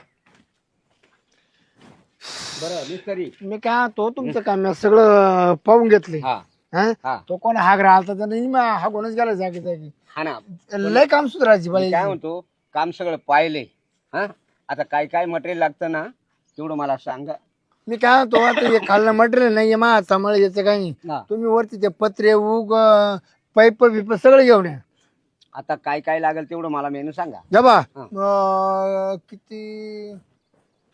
[SPEAKER 3] बरं मिस्त्री.
[SPEAKER 2] मी काय तो तुमचं काम मी सगळं पाहून घेतले
[SPEAKER 3] हा
[SPEAKER 2] हा?
[SPEAKER 3] हा
[SPEAKER 2] तो कोण हाग राहिला त्यानं हागूनच गेला जागी जागी
[SPEAKER 3] हा ना.
[SPEAKER 2] लय काम सुधारायची
[SPEAKER 3] मी
[SPEAKER 2] बाई
[SPEAKER 3] काय म्हणतो, काम सगळं पाहिले. हा, आता काय काय मटेरियल लागतं ना, तेवढं मला सांगा.
[SPEAKER 2] मी काय म्हणतो आता हे खाल्लं मटेरियल नाही मा सांभाळ याचं काही नाही
[SPEAKER 3] हा.
[SPEAKER 2] तुम्ही वरती ते पत्रे उग पाईप बिप सगळं घेऊन या
[SPEAKER 3] आता काय काय लागेल तेवढं मला मेनू सांगा.
[SPEAKER 2] जबा
[SPEAKER 3] हा.
[SPEAKER 2] किती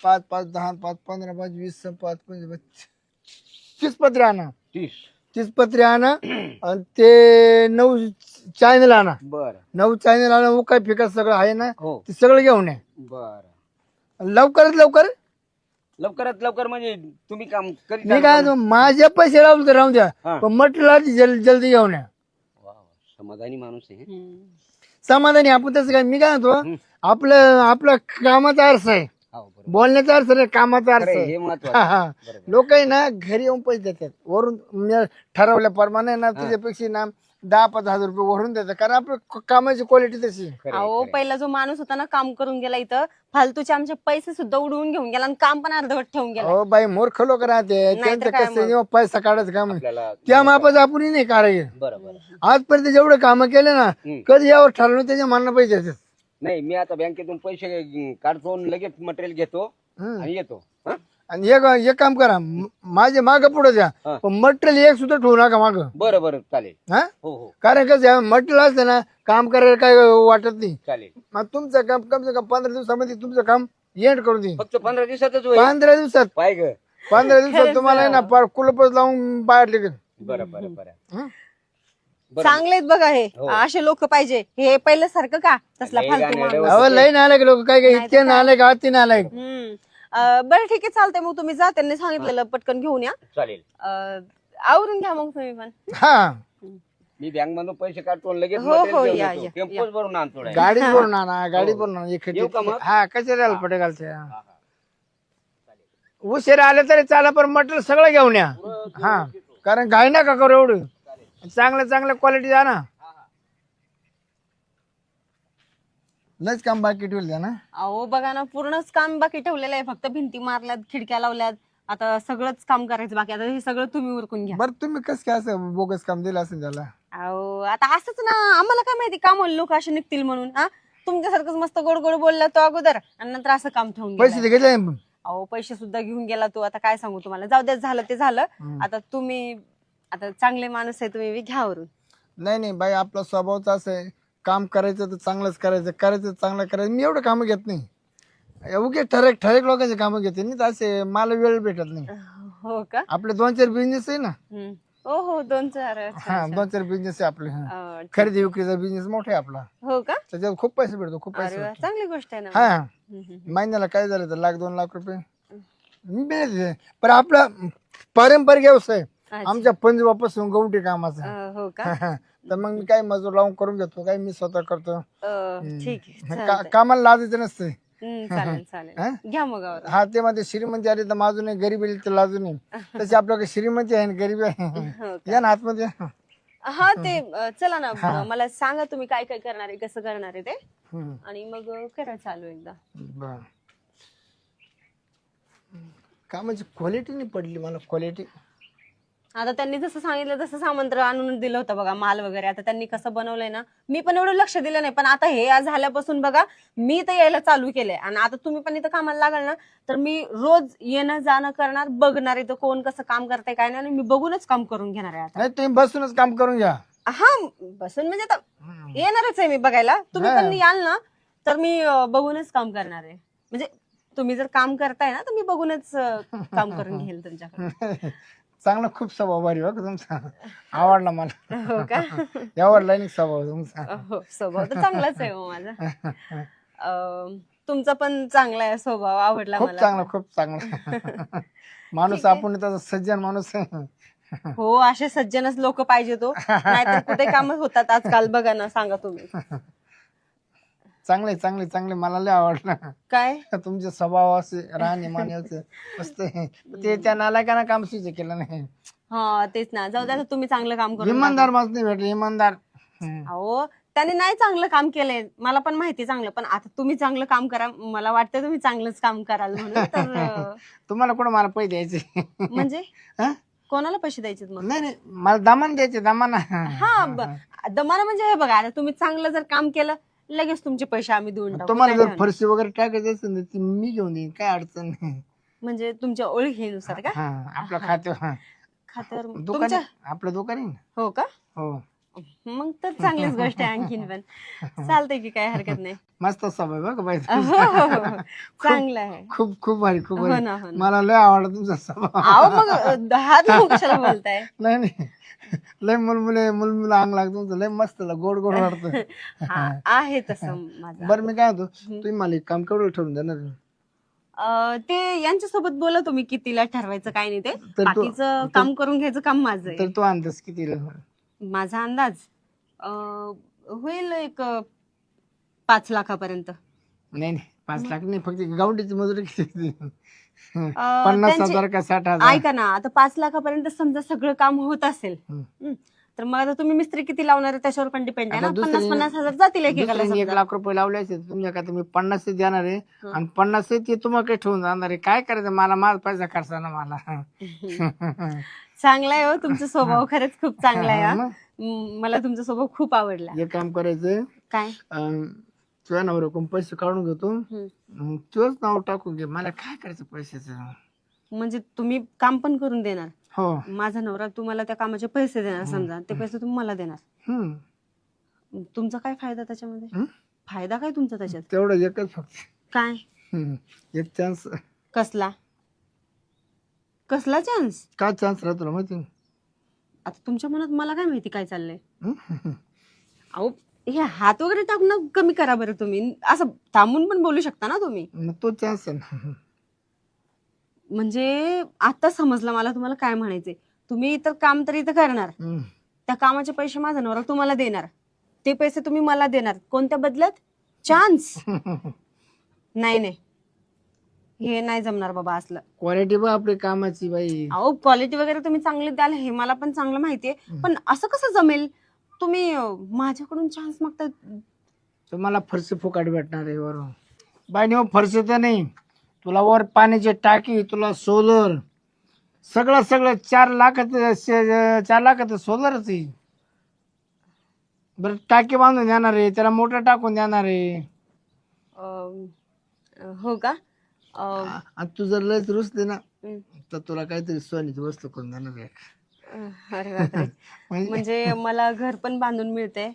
[SPEAKER 2] 5 5 10 5 15 5 20 5 25 30 पत्रे आणा 30 पत्रे आणा आणि ते 9 चॅनल आणा
[SPEAKER 3] बर
[SPEAKER 2] 9 चॅनल आणा मग काय फिका सगळं आहे ना
[SPEAKER 3] हो
[SPEAKER 2] ते सगळं घेऊन या
[SPEAKER 3] बर.
[SPEAKER 2] लवकरात लवकर
[SPEAKER 3] लवकरात लवकर म्हणजे तुम्ही काम करीत
[SPEAKER 2] मी काय म्हणतो, माझे पैसे राहू तर राहू द्या
[SPEAKER 3] हा.
[SPEAKER 2] पण मटेरियल जल्दी घेऊन या
[SPEAKER 3] वा, समाधानी माणूस आहे.
[SPEAKER 2] समाधानी आपण तसं काय मी काय म्हणतो आपलं कामाचा अर्थ आहे
[SPEAKER 3] हो, बरोबर.
[SPEAKER 2] बोलण्याचा अर्थ नाही कामाचा अर्थ
[SPEAKER 3] खरं आहे,
[SPEAKER 2] आहे
[SPEAKER 3] हे महत्वाचं.
[SPEAKER 2] लोक आहे ना घरी येऊन पैसे देतात वरून मी ठरवल्याप्रमाणे ना तुझ्यापेक्षा ना 10-5 हजार रुपये वरून देतात कारण आपल्या कामाची क्वालिटी तशी आहे.
[SPEAKER 3] खरं आहे,
[SPEAKER 1] अहो
[SPEAKER 3] खरं आहे.
[SPEAKER 1] पहिला जो माणूस होता ना, काम करून गेला इथं, फालतूचे आमचे पैसे सुद्धा उडवून घेऊन गेला आणि काम पण अर्धवट ठेवून गेला.
[SPEAKER 2] अहो बाई मूर्ख लोक राहते त्यांचं
[SPEAKER 1] काय
[SPEAKER 2] कसं जेव्हा पैसा काढायचं काम आहे.
[SPEAKER 3] आपल्याला
[SPEAKER 2] त्या मापाचं आपण नाही कारागीर
[SPEAKER 3] बरं बरं.
[SPEAKER 2] आजपर्यंत जेवढे कामं केले ना कधी यावर ठरवलं त्याच्या मनाला पैसे देतात
[SPEAKER 3] नाही, मी आता बँकेतून पैसे काढतो आणि लगेच मटेरियल घेतो आणि येतो. हा?
[SPEAKER 2] आणि एक काम करा माझे माग पुढे द्या
[SPEAKER 3] हा.
[SPEAKER 2] पण मटेरियल एक सुद्धा ठेवू नका माग
[SPEAKER 3] बरं बरं चालेल.
[SPEAKER 2] हा
[SPEAKER 3] हो हो
[SPEAKER 2] कारण कसं मटेरियल असतं ना काम करायला काय वाटत नाही
[SPEAKER 3] चालेल.
[SPEAKER 2] मग तुमचं काम कम से कम 15 दिवसामध्ये तुमचं काम एंड करून देईन
[SPEAKER 3] फक्त 15 दिवसातच होईल.
[SPEAKER 2] 15 दिवसात
[SPEAKER 3] पाय ग.
[SPEAKER 2] 15 दिवसात तुम्हाला आहे ना पार कुलपच लावून बाहेर निघेल
[SPEAKER 3] बरं बरं बरं.
[SPEAKER 2] हं?
[SPEAKER 1] चांगलेत बघा हे,
[SPEAKER 3] हो.
[SPEAKER 1] असे लोक पाहिजे. हे पहिलं सारखं का तसला
[SPEAKER 3] लई
[SPEAKER 1] फालतू
[SPEAKER 3] गाणेरडे
[SPEAKER 1] माणूस.
[SPEAKER 2] अहो लय नालायक लोक काय काय इतके नालायक आती नालायक
[SPEAKER 1] बरं ठीक आहे, चालतंय. मग तुम्ही जा, त्यांनी सांगितलेलं पटकन घेऊन या.
[SPEAKER 3] चालेल.
[SPEAKER 1] आवरून घ्या मग तुम्ही पण.
[SPEAKER 2] हा
[SPEAKER 3] मी बँक मधून पैसे काढतो आणि लगेच
[SPEAKER 1] हो, हो,
[SPEAKER 3] material घेऊन
[SPEAKER 1] या,
[SPEAKER 3] येतो.
[SPEAKER 1] या,
[SPEAKER 3] टेम्पोच भरून आणतो direct.
[SPEAKER 2] गाडीत भरून आणा गाडीत भरून आणा
[SPEAKER 3] येऊ का मग?
[SPEAKER 2] हा कसे राहिला पटे घालते उशीर आले तरी चाला पण मटेरियल सगळं घेऊन या हा कारण घाई नका करू एवढं चांगल्या क्वालिटी द्या ना लयच काम बाकी ठेवलं द्या ना
[SPEAKER 1] अहो बघा ना, पूर्णच काम बाकी ठेवलेलं आहे. फक्त भिंती मारल्यात, खिडक्या लावल्यात, आता सगळंच काम करायचं बाकी. आता हे सगळं तुम्ही उरकून घ्या.
[SPEAKER 2] बरं तुम्ही कसं काय असं बोगस काम दिलं असेल त्याला
[SPEAKER 1] अहो आता असंच ना, आम्हाला काय माहिती काम लोक असे निघतील म्हणून. हा, तुमच्यासारखंच मस्त गोड गोड बोलला तो अगोदर आणि नंतर असं काम ठेवून
[SPEAKER 2] पैसे
[SPEAKER 1] गेला.
[SPEAKER 2] ते घेतले नाही पण.
[SPEAKER 1] अहो पैसे सुद्धा घेऊन गेला तो. आता काय सांगू तुम्हाला, जाऊ द्या, झालं ते झालं. आता तुम्ही आता चांगले माणूस आहे तुम्ही, घ्यावरून.
[SPEAKER 2] नाही बाई आपला स्वभावच असं आहे काम करायचं तर चांगलंच करायचं चांगलं करायचं मी एवढं कामं घेत नाही उगे ठराविक लोकांचे कामं घेते नाही तर असे मला वेळ भेटत नाही
[SPEAKER 1] हो का?
[SPEAKER 2] आपले 2-4 बिझनेस आहे ना
[SPEAKER 1] हो हो, 2-4.
[SPEAKER 2] हा 2-4 बिझनेस आहे आपले
[SPEAKER 1] अं,
[SPEAKER 2] खरेदी विक्रीचा बिझनेस मोठा आहे आपला
[SPEAKER 1] हो का?
[SPEAKER 2] त्याच्यात खूप पैसे भेटतो खूप
[SPEAKER 1] अरे
[SPEAKER 2] पैसे
[SPEAKER 1] वा,
[SPEAKER 2] भेटतो.
[SPEAKER 1] चांगली गोष्ट आहे ना.
[SPEAKER 2] हा महिन्याला काय झालं तर 1-2 लाख रुपये मी मिळते पण आपला पारंपरिक व्यवसाय
[SPEAKER 1] अच्छा.
[SPEAKER 2] आमच्या पंजोबापासून गवटी कामाचा.
[SPEAKER 1] हो का?
[SPEAKER 2] तर मग मी काय मजूर लावून करून घेतो, काय मी स्वतः करतो.
[SPEAKER 1] ठीक आहे, चालतंय.
[SPEAKER 2] कामाला लाजायचं नसतं.
[SPEAKER 1] चालेल चालेल, घ्या मग आवरून.
[SPEAKER 2] हा ते मध्ये श्रीमंती आली तर माझू नाही, गरीबी आली तर लाजू नाही. तशी आपल्याकडे श्रीमंती आहे आणि गरीबी आहे.
[SPEAKER 1] हो का?
[SPEAKER 2] या ना आतमध्ये.
[SPEAKER 1] हा ते चला ना, मला सांगा तुम्ही काय काय करणार आहे, कसं करणार आहे ते, आणि मग करा चालू एकदा.
[SPEAKER 2] बर. कामाची क्वालिटी नाही पडली मला, क्वालिटी.
[SPEAKER 1] आता त्यांनी जसं सांगितलं तसं सामान तर आणून दिलं होतं बघा, माल वगैरे. आता त्यांनी कसं बनवलंय ना, मी पण एवढं लक्ष दिलं नाही, पण आता हे आज झाल्यापासून बघा मी तर यायला चालू केलंय. आणि आता तुम्ही पण इथं कामाला लागाल ना, तर मी रोज येणं जाणं करणार, बघणार इथं कोण कसं काम करतंय काय नाही, आणि मी बघूनच काम करून घेणार आहे आता.
[SPEAKER 2] नाही तुम्ही बसूनच काम करून घ्या.
[SPEAKER 1] हा, बसून म्हणजे आता येणारच आहे मी बघायला. तुम्ही पण याल ना तर मी बघूनच काम करणार आहे. म्हणजे तुम्ही जर काम करताय ना तर मी बघूनच काम करून घेईल तुमच्याकडे.
[SPEAKER 2] चांगला खूप स्वभाव भारी हो तुमचा, आवडला मला.
[SPEAKER 1] हो का?
[SPEAKER 2] आवडला नाही स्वभाव तुमचा.
[SPEAKER 1] हो, स्वभाव तर चांगलाच आहे हो माझा. तुमचा पण चांगला आहे स्वभाव, आवडला
[SPEAKER 2] खूप
[SPEAKER 1] मला.
[SPEAKER 2] चांगला, खूप चांगला माणूस. आपण त्याचा सज्जन माणूस.
[SPEAKER 1] हो, असे सज्जनच लोक पाहिजे तो, नाहीतर कुठे काम होतात आजकाल बघा ना, सांगा तुम्ही.
[SPEAKER 2] चांगले चांगले चांगले, मला लय आवडलं
[SPEAKER 1] काय
[SPEAKER 2] तुमचे स्वभाव असे, राहणीमान असे मस्त आहे. ते त्या नालायकांना काम सुचे केलं नाही.
[SPEAKER 1] हा तेच ना, जाऊ द्या, तुम्ही चांगलं काम करून
[SPEAKER 2] इमानदार माणूस नाही भेटले, इमानदार.
[SPEAKER 1] अहो त्याने नाही चांगलं काम केलंय, मला पण माहिती चांगलं, पण आता तुम्ही चांगलं काम करा, मला वाटतं तुम्ही चांगलंच काम कराल म्हणून तर.
[SPEAKER 2] तुम्हाला कुठं मला पैसे द्यायचे?
[SPEAKER 1] म्हणजे
[SPEAKER 2] हा?
[SPEAKER 1] कोणाला पैसे द्यायचे मग?
[SPEAKER 2] नाही नाही, मला दामान द्यायचे, दामाना.
[SPEAKER 1] हा, दमाना म्हणजे हे बघा, आता तुम्ही चांगलं जर काम केलं लगेच तुमचे पैसे आम्ही देऊन टाकू.
[SPEAKER 2] तुम्हाला
[SPEAKER 1] काय
[SPEAKER 2] जर
[SPEAKER 1] नाही
[SPEAKER 2] फरशी वगैरे टाकायची असेल ना ती मी घेऊन देईन, काय अडचण नाही.
[SPEAKER 1] म्हणजे तुमच्या ओळखीनुसार का?
[SPEAKER 2] हा, आपलं खाते
[SPEAKER 1] खात्यावर
[SPEAKER 2] दुकान
[SPEAKER 1] तुमच्या?
[SPEAKER 2] आपलं दुकान आहे ना.
[SPEAKER 1] हो का?
[SPEAKER 2] हो,
[SPEAKER 1] मग तर चांगलीच गोष्ट आहे आणखीन पण. चालतंय की, काय हरकत नाही.
[SPEAKER 2] मस्त स्वभाव बघ बाई.
[SPEAKER 1] हो, हो, हो. चांगलं आहे.
[SPEAKER 2] खूप खूप भारी, खूप
[SPEAKER 1] हो
[SPEAKER 2] भारी.
[SPEAKER 1] ना, हो ना.
[SPEAKER 2] मला लय आवडला तुमचा स्वभाव.
[SPEAKER 1] अहो मग हात मग कशाला बोलताय?
[SPEAKER 2] नाही नाही, लय मुलमुले मुलमुला अंग लागतो तुमचं, लय मस्त गोड गोड वाटतं.
[SPEAKER 1] हा, आहे तसं माझं.
[SPEAKER 2] बरं मी काय होतो, तुम्ही मला एक काम केवढं ठेवून देणार?
[SPEAKER 1] ते यांच्यासोबत बोला तुम्ही कितीला ठरवायचं काय नाही ते.
[SPEAKER 2] तर तो-
[SPEAKER 1] बाकीचं काम करून घ्यायचं काम माझं आहे.
[SPEAKER 2] तर तो अंदाज किती?
[SPEAKER 1] माझा अंदाज होईल एक 5 लाखापर्यंत.
[SPEAKER 2] नाही नाही, 5 लाख नाही, फक्त गावडीची मजुरी किती? 50,000 का 60,000?
[SPEAKER 1] ऐका ना, आता 5 लाखापर्यंत समजा सगळं काम होत असेल, तर मग आता तुम्ही मिस्त्री किती लावणार आहे त्याच्यावर पण डिपेंड आहे ना. 50,000 जातील एकेकाला.
[SPEAKER 2] दुसऱ्याने 1 लाख रुपये लावले असेल तुमच्या का, तुम्ही 50 देणार आहे आणि 50 ते तुम्हाला काही ठेवून जाणार आहे. काय करायचं, मला माझा पैसा खर्चा ना मला.
[SPEAKER 1] चांगला आहे हो तुमचा स्वभाव, खरंच खूप चांगला आहे.
[SPEAKER 2] मग?
[SPEAKER 1] मला तुमचा स्वभाव खूप आवडला.
[SPEAKER 2] एक काम करायचं,
[SPEAKER 1] काय?
[SPEAKER 2] तुझ्या नवऱ्याकडून पैसे काढून घेतो, तुझंच नाव टाकून घे, मला काय करायचं पैशाचं.
[SPEAKER 1] म्हणजे तुम्ही काम पण करून देणार?
[SPEAKER 2] हो.
[SPEAKER 1] माझा नवरा तुम्हाला त्या कामाचे पैसे देणार, समजा ते पैसे तुम्ही मला देणार. तुमचा काय फायदा त्याच्यामध्ये? फायदा काय तुमचा त्याच्यात?
[SPEAKER 2] तेवढं एकच फक्त.
[SPEAKER 1] काय?
[SPEAKER 2] एक चान्स.
[SPEAKER 1] कसला कसला चान्स?
[SPEAKER 2] काय चान्स राहतो माहिती?
[SPEAKER 1] आता तुमच्या मनात मला काय माहिती काय चाललंय. अहो हे हात वगैरे टाकणं कमी करा बरं. तुम्ही असं थांबून पण बोलू शकता ना तुम्ही.
[SPEAKER 2] मग तो चान्स आहे ना.
[SPEAKER 1] म्हणजे आता समजलं मला तुम्हाला काय म्हणायचंय. तुम्ही इतर काम तर इथं करणार, त्या कामाचे पैसे माझा नवरा तुम्हाला देणार, ते पैसे तुम्ही मला देणार, कोणत्या बदल्यात? चान्स. नाही नाही, हे नाही जमणार बाबा असलं.
[SPEAKER 2] क्वालिटी बघ आपली कामाची बाई.
[SPEAKER 1] अहो क्वालिटी वगैरे तुम्ही चांगली द्याल हे मला पण चांगलं माहितीये, पण असं कसं जमेल? तुम्ही माझ्याकडून चान्स मागताय.
[SPEAKER 2] तुम्हाला फरशी फुकाट भेटणार आहे वरून बाई. मग फरशी तर नाही, तुला वर पाण्याची टाकी, तुला सोलर, सगळं सगळं 4 लाखाचं सोलरच आहे. बरं टाकी बांधून देणार आहे, त्याला मोटर टाकून देणार आहे.
[SPEAKER 1] हो का?
[SPEAKER 2] आणि तू जर लयच रुसले ना तर तुला काहीतरी सोन्याची वस्तू करून देणार आहे.
[SPEAKER 1] अरे बापरे. म्हणजे मला घर पण बांधून मिळते,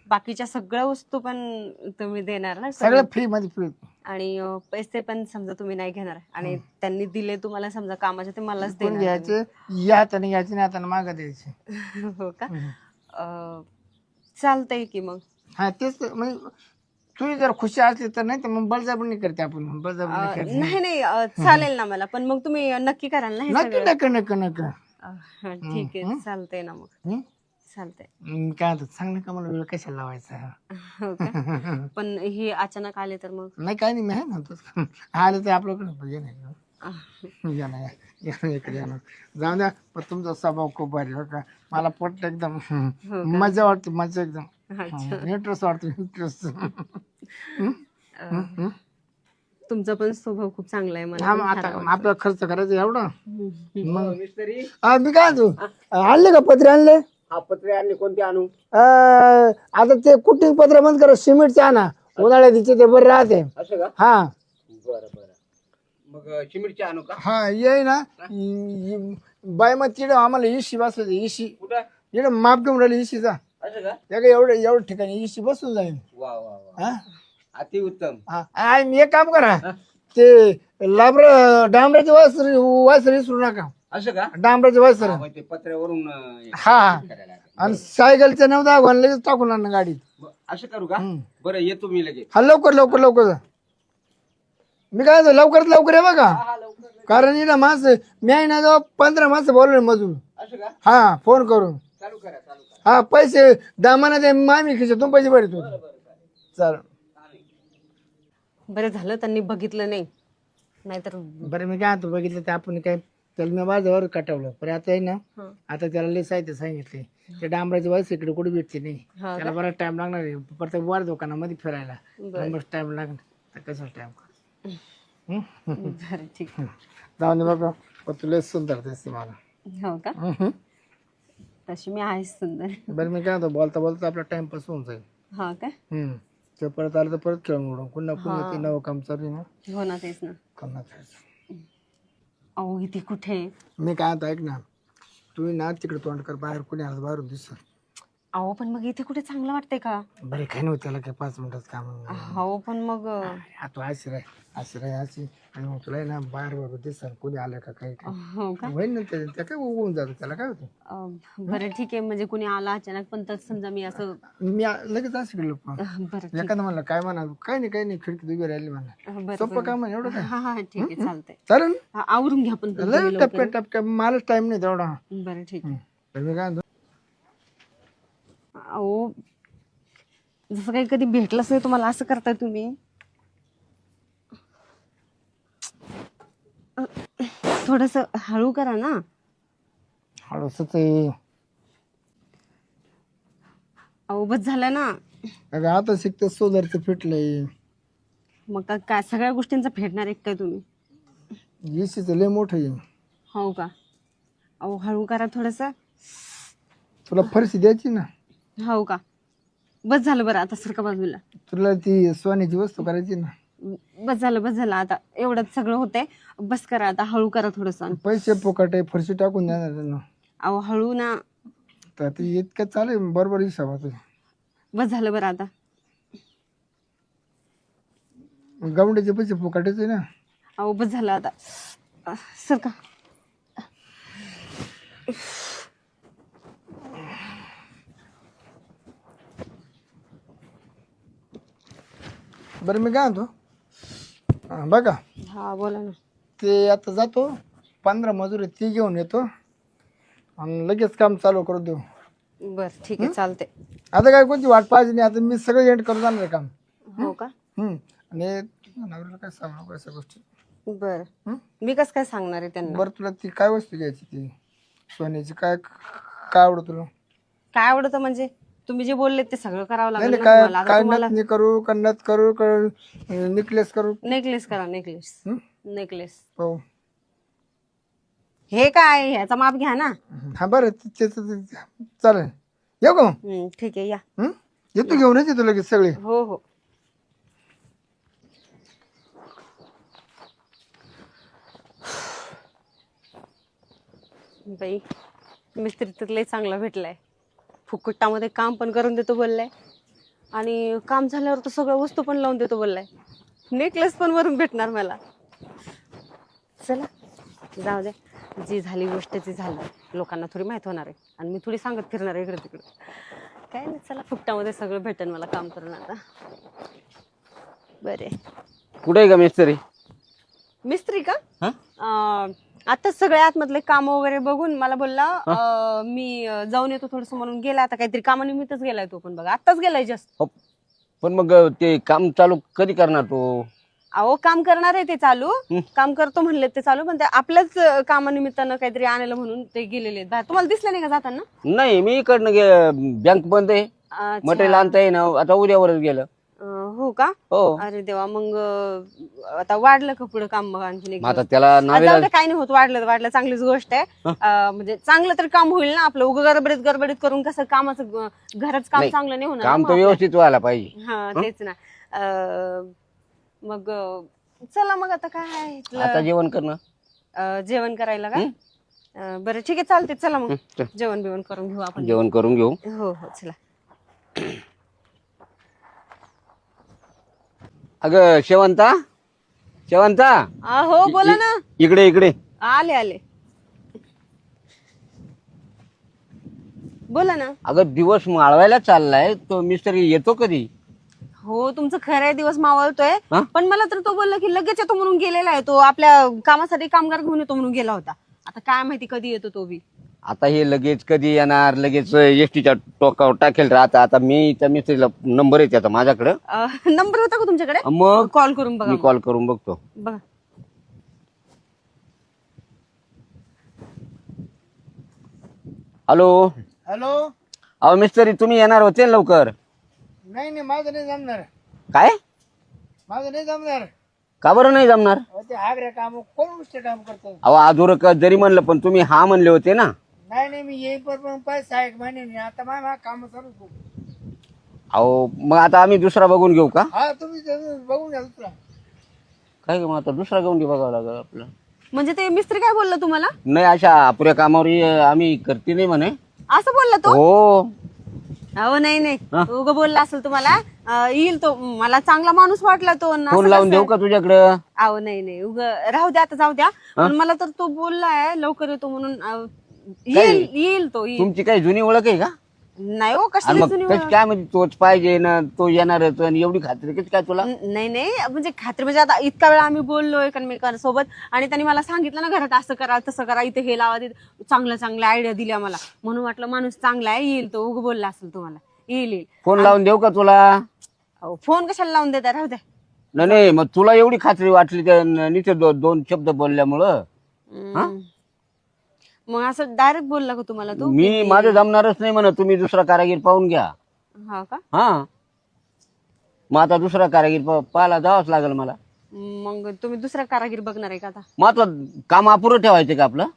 [SPEAKER 1] बाकीच्या सगळ्या वस्तू पण तुम्ही देणार ना
[SPEAKER 2] सगळं फ्री मध्ये, फ्री.
[SPEAKER 1] आणि पैसे पण समजा तुम्ही नाही घेणार, आणि त्यांनी दिले तुम्हाला समजा कामाचे ते मलाच
[SPEAKER 2] कोण
[SPEAKER 1] देणार.
[SPEAKER 2] घ्यायचे, या हाताने घ्यायचे नाही हाताने मागं द्यायचे.
[SPEAKER 1] हो का? चालतंय की मग.
[SPEAKER 2] हा तेच म्हणजे तुझी जर खुशी असली तर, नाही तर मग बळजबरी करते आपण, बळजबरी करते.
[SPEAKER 1] नाही नाही, चालेल ना मला, पण मग तुम्ही नक्की कराल ना हे
[SPEAKER 2] नक्की
[SPEAKER 1] सगळं?
[SPEAKER 2] नक्की नक्की नक्की.
[SPEAKER 1] ठीक आहे चालतंय ना मग
[SPEAKER 2] हं?
[SPEAKER 1] चालतंय.
[SPEAKER 2] काय होतं चांगलं का मला वेळ कशाला लावायचा
[SPEAKER 1] हो का पण हे अचानक आले तर मग
[SPEAKER 2] नाही काय नाही मी आहे ना आलं तर आपल्याकडे या ना इकडे या ना जाऊ द्या पण तुमचा स्वभाव खूप भारी हो का मला पटलं एकदम मजा वाटते मजा एकदम इंटरेस्ट वाटतो इंटरेस्ट
[SPEAKER 1] तुमचा पण स्वभाव खूप चांगला आहे मला
[SPEAKER 2] हा
[SPEAKER 1] पण
[SPEAKER 2] मग
[SPEAKER 1] फार
[SPEAKER 2] आता
[SPEAKER 1] आवडतो.
[SPEAKER 2] आपला खर्च करायचा एवढा मग मी काय तू आणले का पत्रे आणले
[SPEAKER 3] हा पत्रे आणले कोणते आणू
[SPEAKER 2] आता ते कुटिंग पत्र बंद करा सिमेंटचे आणा उन्हाळ्यात तिचे ते बरे राहते
[SPEAKER 3] असं का
[SPEAKER 2] हा
[SPEAKER 3] बरं बरं मग चिमिटचे आणू का
[SPEAKER 2] हा ये ना बाय मग तिकडे आम्हाला इशी बसवायची इशी
[SPEAKER 3] कुठं
[SPEAKER 2] इकडे माप घेऊन राहिली इशीचा
[SPEAKER 3] असं का
[SPEAKER 2] एवढं ठिकाणी इशी बसून जाईल
[SPEAKER 3] वा वा वा
[SPEAKER 2] हा
[SPEAKER 3] अति उत्तम
[SPEAKER 2] आणि एक काम करा ते लाबर डांबराचे वासर विसरू नका
[SPEAKER 3] असं का
[SPEAKER 2] डांबराचे वासर
[SPEAKER 3] मग ते पत्र्यावरून
[SPEAKER 2] हा
[SPEAKER 3] करायला लागेल.
[SPEAKER 2] आणि सायकलच्या 9-10 घालून लगेच टाकून आणा गाडीत
[SPEAKER 3] असं करू का बरं येतो मी लगेच
[SPEAKER 2] हा लवकर लवकर लवकर जा. मी काय म्हणतो, लवकरात लवकर आहे बघा कारण इथं माणसं मी आहे ना जवळ 15 माणसं बोलवले मजूर
[SPEAKER 3] असं का
[SPEAKER 2] हा फोन करून
[SPEAKER 3] चालू करा
[SPEAKER 2] हा पैसे दामाना दे मामी खिशातून पैसे भरतो चाल
[SPEAKER 1] बरं झालं त्यांनी बघितलं नाही नाहीतर
[SPEAKER 2] बरं मी काय म्हणतो बघितलं तर आपण काय त्याला मी माझ्यावर कटवलं पण आता आहे ना
[SPEAKER 1] हं.
[SPEAKER 2] आता त्याला लय साहित्य सांगितले ते डांबराची वाईस इकडे कुठे भेटते नाही
[SPEAKER 1] हा
[SPEAKER 2] त्याला बराच टाइम लागणार आहे परत वर दुकानामध्ये फिरायला
[SPEAKER 1] बरं.
[SPEAKER 2] बस टाइम लागणार तर कसं टाइम
[SPEAKER 1] बरं ठीक आहे.
[SPEAKER 2] जाऊन दे बाबा पण तुला सुंदर दिसते मला
[SPEAKER 1] हो का तशी मी आहेच सुंदर
[SPEAKER 2] बरं मी काय म्हणतो बोलता बोलता आपला टाइमपास होऊन जाईल
[SPEAKER 1] हा काय
[SPEAKER 2] ते परत आलं तर परत खेळून उडून पुन्हा पुन्हा ते नवं काम चालू आहे ना
[SPEAKER 1] हो ना तेच ना
[SPEAKER 2] करणार खायचं.
[SPEAKER 1] अहो इथे कुठे
[SPEAKER 2] मी काय म्हणतो ऐक ना तू ना तिकडे तोंड कर बाहेर कुणी आलं बाहेरून दिस
[SPEAKER 1] अहो पण मग इथे कुठे चांगलं वाटतंय का
[SPEAKER 2] बरे काही नव्हतं त्याला काय 5 मिनिटात काम
[SPEAKER 1] हो पण मग
[SPEAKER 2] तू अशी अशी आणि मग तुला आहे ना बाहेर बरोबर दिस कोणी आलं का काही
[SPEAKER 1] हो का
[SPEAKER 2] होईल ना त्या काय उगवून जातं त्याला काय होतं
[SPEAKER 1] बरं ठीक आहे म्हणजे कोणी आला अचानक पण तर समजा मी असं
[SPEAKER 2] मी लगेच असं गेलो
[SPEAKER 1] बरं ठीक
[SPEAKER 2] एखादं म्हणलं काय म्हणा काही नाही खिडकीत उभी राहिली म्हणा
[SPEAKER 1] बरं
[SPEAKER 2] सोपं काम आहे एवढं काय
[SPEAKER 1] हा हा ठीक आहे चालतंय
[SPEAKER 2] चालेल
[SPEAKER 1] आवरून घ्या पण तुम्ही
[SPEAKER 2] लय
[SPEAKER 1] लवकर.
[SPEAKER 2] टपक्या मलाच टाइम नाही तेवढा
[SPEAKER 1] बरं ठीक आहे
[SPEAKER 2] तर मी काय म्हणतो
[SPEAKER 1] अहो जसं काही कधी भेटलंच नाही तुम्हाला असं करताय तुम्ही थोडस हळू करा ना
[SPEAKER 2] हळूसच
[SPEAKER 1] अहो बस झालं ना
[SPEAKER 2] आता शिकते सोलरचं फिटलंय
[SPEAKER 1] मग काय सगळ्या गोष्टींचा फेडणार एक काय तुम्ही
[SPEAKER 2] एसीचं लय मोठं आहे
[SPEAKER 1] हो का अहो हळू करा थोडस
[SPEAKER 2] तुला फरशी द्यायची ना
[SPEAKER 1] हो का बस झालं बरं आता सारखं बाजूला
[SPEAKER 2] तुला ती सोन्याची वस्तू करायची ना
[SPEAKER 1] बस झालं आता एवढं सगळं होतंय बस करा आता हळू करा थोडस
[SPEAKER 2] पैसे फुकट आहे फरशी टाकून देणार त्यांना
[SPEAKER 1] अहो हळू ना
[SPEAKER 2] तर ते इतकं चालेल बरोबर हिसाब
[SPEAKER 1] बस झालं बरं आता
[SPEAKER 2] गावंडीचे पैसे फुकटाचे ना
[SPEAKER 1] अहो बस झालं आता सरका
[SPEAKER 2] बरं मी काय म्हणतो बघा
[SPEAKER 1] हा बोला ना
[SPEAKER 2] ते आता जातो 15 मजूर आहे, ती घेऊन येतो आणि लगेच काम चालू करू देऊ
[SPEAKER 1] बर ठीक आहे चालते
[SPEAKER 2] आता काय कोणती वाट पाहिजे नाही आता मी सगळं एंड करून जाणार आहे काम
[SPEAKER 1] हो का
[SPEAKER 2] आणि नवऱ्याला काय सांगू नको अशा गोष्टी
[SPEAKER 1] बर मी कसं काय सांगणार आहे त्यांना
[SPEAKER 2] बरं तुला ती काय वस्तू घ्यायची ती सोन्याची काय काय आवडत तुला
[SPEAKER 1] काय आवडतं म्हणजे तुम्ही जे बोलले ते सगळं करावं
[SPEAKER 2] नाही
[SPEAKER 1] लागेल
[SPEAKER 2] नाही,
[SPEAKER 1] ना
[SPEAKER 2] काय
[SPEAKER 1] तुम्हाला. आता
[SPEAKER 2] काय
[SPEAKER 1] तुम्हाला
[SPEAKER 2] नथनी करू का नथ करू का नेकलेस करू
[SPEAKER 1] नेकलेस करा नेकलेस नेकलेस
[SPEAKER 2] हो
[SPEAKER 1] हे काय ह्याचा माप घ्या ना
[SPEAKER 2] हा बरं चालेल येऊ का मग?
[SPEAKER 1] ठीक आहे या
[SPEAKER 2] येतो घेऊनच येतो लगेच सगळे
[SPEAKER 1] हो हो बाई मिस्त्री तर लय चांगला भेटलाय फुकटामध्ये काम पण करून देतो बोललाय आणि काम झाल्यावर तर सगळ्या वस्तू पण लावून देतो बोललाय नेकलेस पण वरून भेटणार मला चला जाऊ दे जी झाली गोष्ट ती झालं लोकांना थोडी माहित होणार आहे आणि मी थोडी सांगत फिरणार आहे इकडे तिकडे काय नाही चला फुकटामध्ये सगळं भेटेल मला काम करून आता बरे
[SPEAKER 3] कुठे आहे का मिस्त्री
[SPEAKER 1] मिस्त्री का आता सगळे आतमधले काम वगैरे बघून मला बोलला मी जाऊन येतो थोडस म्हणून गेला. आता काहीतरी कामानिमित्तच गेलाय तो पण बघा, आताच गेलाय जस्ट.
[SPEAKER 3] पण मग ते काम चालू कधी करणार तो?
[SPEAKER 1] अहो काम करणार आहे ते चालू, काम करतो म्हणले ते चालू, पण ते आपल्याच कामानिमित्तानं काहीतरी आणायला म्हणून ते गेलेले आहेत बाहेर. तुम्हाला दिसलं नाही का जाताना?
[SPEAKER 3] नाही, मी इकडनं बँक बंद आहे,
[SPEAKER 1] अच्छा.
[SPEAKER 3] मटेरियल आणता येईना, आता उद्यावरच गेलं.
[SPEAKER 1] हो का?
[SPEAKER 3] हो.
[SPEAKER 1] अरे देवा, मग आता वाढलं का पुढे काम मग आणखीन एक
[SPEAKER 3] मग आता
[SPEAKER 1] दिवस?
[SPEAKER 3] त्याला
[SPEAKER 1] आता
[SPEAKER 3] नावे
[SPEAKER 1] जाऊ दे, काही नाही होत, वाढलं चांगलीच गोष्ट आहे. म्हणजे चांगलं तर काम होईल ना आपलं. उगा गडबडीत करून कसं कामाचं घराचं काम
[SPEAKER 3] नाही,
[SPEAKER 1] चांगलं नाही होणार
[SPEAKER 3] काम
[SPEAKER 1] ना
[SPEAKER 3] तर
[SPEAKER 1] मग
[SPEAKER 3] व्यवस्थित व्हायला पाहिजे.
[SPEAKER 1] हा तेच ना. मग चला मग आता काय आहे इथलं,
[SPEAKER 3] आता जेवण करणं,
[SPEAKER 1] जेवण करायला का? बरं ठीक आहे, चालते. चला मग
[SPEAKER 3] चल.
[SPEAKER 1] जेवण बिवण करून घेऊ आपण.
[SPEAKER 3] जेवण करून घेऊ.
[SPEAKER 1] हो हो चला.
[SPEAKER 3] अगं शेवंता,
[SPEAKER 1] हो बोला ना.
[SPEAKER 3] इकडे
[SPEAKER 1] आले बोला ना.
[SPEAKER 3] अगं दिवस माळवायला चाललाय, तो मिस्त्री येतो कधी?
[SPEAKER 1] हो तुमचं खरं आहे, दिवस मावळतोय.
[SPEAKER 3] हा?
[SPEAKER 1] पण मला तर तो बोलला की लगेच येतो म्हणून गेलेला आहे तो. आपल्या कामासाठी कामगार घेऊन येतो म्हणून गेला होता. आता काय माहिती कधी येतो तो बी.
[SPEAKER 3] आता हे लगेच कधी येणार? लगेच एसटीच्या टोकावर टाकेल राहता. आता मी त्या मिस्त्रीला नंबर आहे त्याचा माझ्याकडं.
[SPEAKER 1] नंबर होता का तुमच्याकडे?
[SPEAKER 3] मग
[SPEAKER 1] कॉल करून बघा.
[SPEAKER 3] मी कॉल करून बघतो.
[SPEAKER 1] बघा.
[SPEAKER 3] हॅलो. अहो मिस्त्री, तुम्ही येणार होते ना लवकर?
[SPEAKER 2] नाही माझं नाही जमणार.
[SPEAKER 3] काय?
[SPEAKER 2] माझं नाही जमणार.
[SPEAKER 3] का बरं नाही जमणार?
[SPEAKER 2] ते आग्र्या काम कोण नुसते काम करतो.
[SPEAKER 3] अहो अधुरं जरी म्हणलं पण तुम्ही हा म्हणले होते ना.
[SPEAKER 2] नाही मी येई पण पैसा एक महिने आता माझ्या काम चालू.
[SPEAKER 3] अहो मग आता आम्ही दुसरा बघून घेऊ का?
[SPEAKER 2] हा तुम्ही बघून घ्या दुसरा.
[SPEAKER 3] काय मग आता दुसरा घेऊन बघावं लागेल आपलं.
[SPEAKER 1] म्हणजे ते मिस्त्री काय बोलला तुम्हाला?
[SPEAKER 3] नाही, अशा अपुऱ्या कामावर आम्ही करते नाही म्हणे.
[SPEAKER 1] असं बोलला तो?
[SPEAKER 3] हो.
[SPEAKER 1] अहो नाही उगा बोलला असेल तुम्हाला. येईल तो, मला चांगला माणूस वाटला तो.
[SPEAKER 3] फोन लावून देऊ का तुझ्याकडं?
[SPEAKER 1] अहो नाही उगा राहू द्या, आता जाऊ द्या. पण मला तर तो बोललाय लवकर येतो म्हणून. येईल तो येईल.
[SPEAKER 3] तुमची काही जुनी ओळख आहे का?
[SPEAKER 1] नाही हो,
[SPEAKER 3] आणि
[SPEAKER 1] कशाला
[SPEAKER 3] मग
[SPEAKER 1] जुनी
[SPEAKER 3] कशी काय म्हणजे तोच पाहिजे ना, तो येणारच आणि एवढी खात्री कशी काय तुला?
[SPEAKER 1] नाही म्हणजे खात्री म्हणजे आता इतका वेळा आम्ही बोललोय एकमेकांसोबत आणि त्यांनी मला सांगितलं ना घरात असं करा तसं करा, इथे हे लावा, तिथे चांगल्या आयडिया दिल्या मला. म्हणून वाटलं माणूस चांगला आहे, येईल तो. उगा बोलला असेल तुम्हाला. येईल.
[SPEAKER 3] फोन लावून देऊ का तुला?
[SPEAKER 1] अहो फोन कशाला लावून देता, राहू द्या.
[SPEAKER 3] नाही मग तुला एवढी खात्री वाटली त्या नीचे दोन शब्द बोलल्यामुळं?
[SPEAKER 1] मग असं डायरेक्ट बोलला का तुम्हाला तो?
[SPEAKER 3] मी माझं जमणारच नाही म्हणत, तुम्ही दुसरा कारागीर पाहून घ्या.
[SPEAKER 1] हा का?
[SPEAKER 3] हा, मग आता दुसरा कारागीर पाहायला जावंच लागेल मला.
[SPEAKER 1] मग तुम्ही दुसरा कारागीर बघणार आहे का आता?
[SPEAKER 3] मग आता काम अपुरं ठेवायचं का आपलं?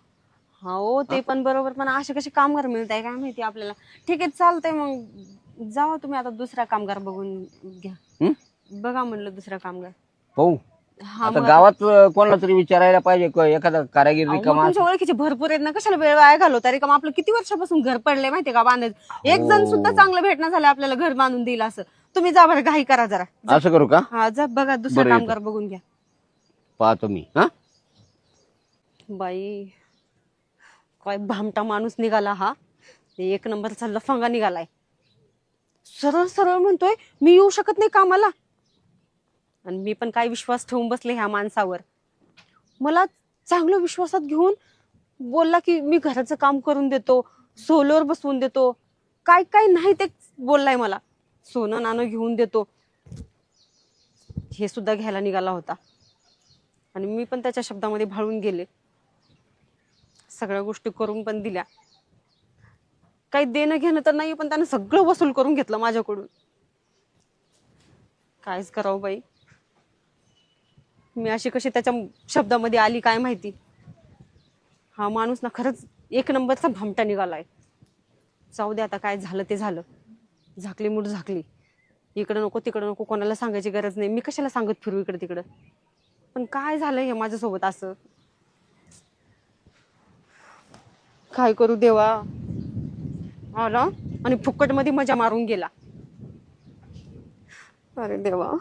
[SPEAKER 1] हो ते पण बरोबर, पण असे कसे कामगार मिळत आहे काय माहिती आपल्याला. ठीक आहे चालतंय, मग जावा तुम्ही आता दुसरा कामगार बघून घ्या. बघा म्हणलं दुसरा कामगार.
[SPEAKER 3] हो. आता गावात कोणाला तरी विचारायला पाहिजे, एखादा कारागीर रिकामा.
[SPEAKER 1] तुमच्या ओळखीचे भरपूर आहेत ना, कशाला वेळ वाया घालवता? रिकाम आपलं किती वर्षापासून घर पडलंय माहितीये का बांधायचं. एक जण सुद्धा चांगलं भेटणं झालं आपल्याला घर बांधून देईल असं. तुम्ही जा बरं, घाई करा जरा.
[SPEAKER 3] असं करू का?
[SPEAKER 1] हा जा बघा, दुसरा कामगार बघून घ्या.
[SPEAKER 3] पाहतो मी. हा
[SPEAKER 1] बाई, काय भामटा माणूस निघाला हा. एक नंबरचा लफंगा निघालाय. सरळ म्हणतोय मी येऊ शकत नाही कामाला. आणि मी पण काय विश्वास ठेवून बसले ह्या माणसावर. मला चांगलं विश्वासात घेऊन बोलला की मी घराचं काम करून देतो, सोलर बसवून देतो, काय काय नाही ते बोललाय मला. सोनं नाणं घेऊन देतो, हे सुद्धा घ्यायला निघाला होता. आणि मी पण त्याच्या शब्दामध्ये भाळून गेले. सगळ्या गोष्टी करून पण दिल्या. काही देणं घेणं तर नाही, पण त्यानं सगळं वसूल करून घेतलं माझ्याकडून. कायच करावं बाई, मी अशी कशी त्याच्या शब्दामध्ये आली काय माहिती. हा माणूस ना खरंच एक नंबरचा भामटा निघालाय. जाऊ दे आता, काय झालं ते झालं. झाकली मूठ झाकली. इकडं नको तिकडं नको, कोणाला सांगायची गरज नाही. मी कशाला सांगत फिरू इकडं तिकडं. पण काय झालं हे माझ्यासोबत असं. काय करू देवा. आला आणि फुकट मध्ये मजा मारून गेला. अरे देवा.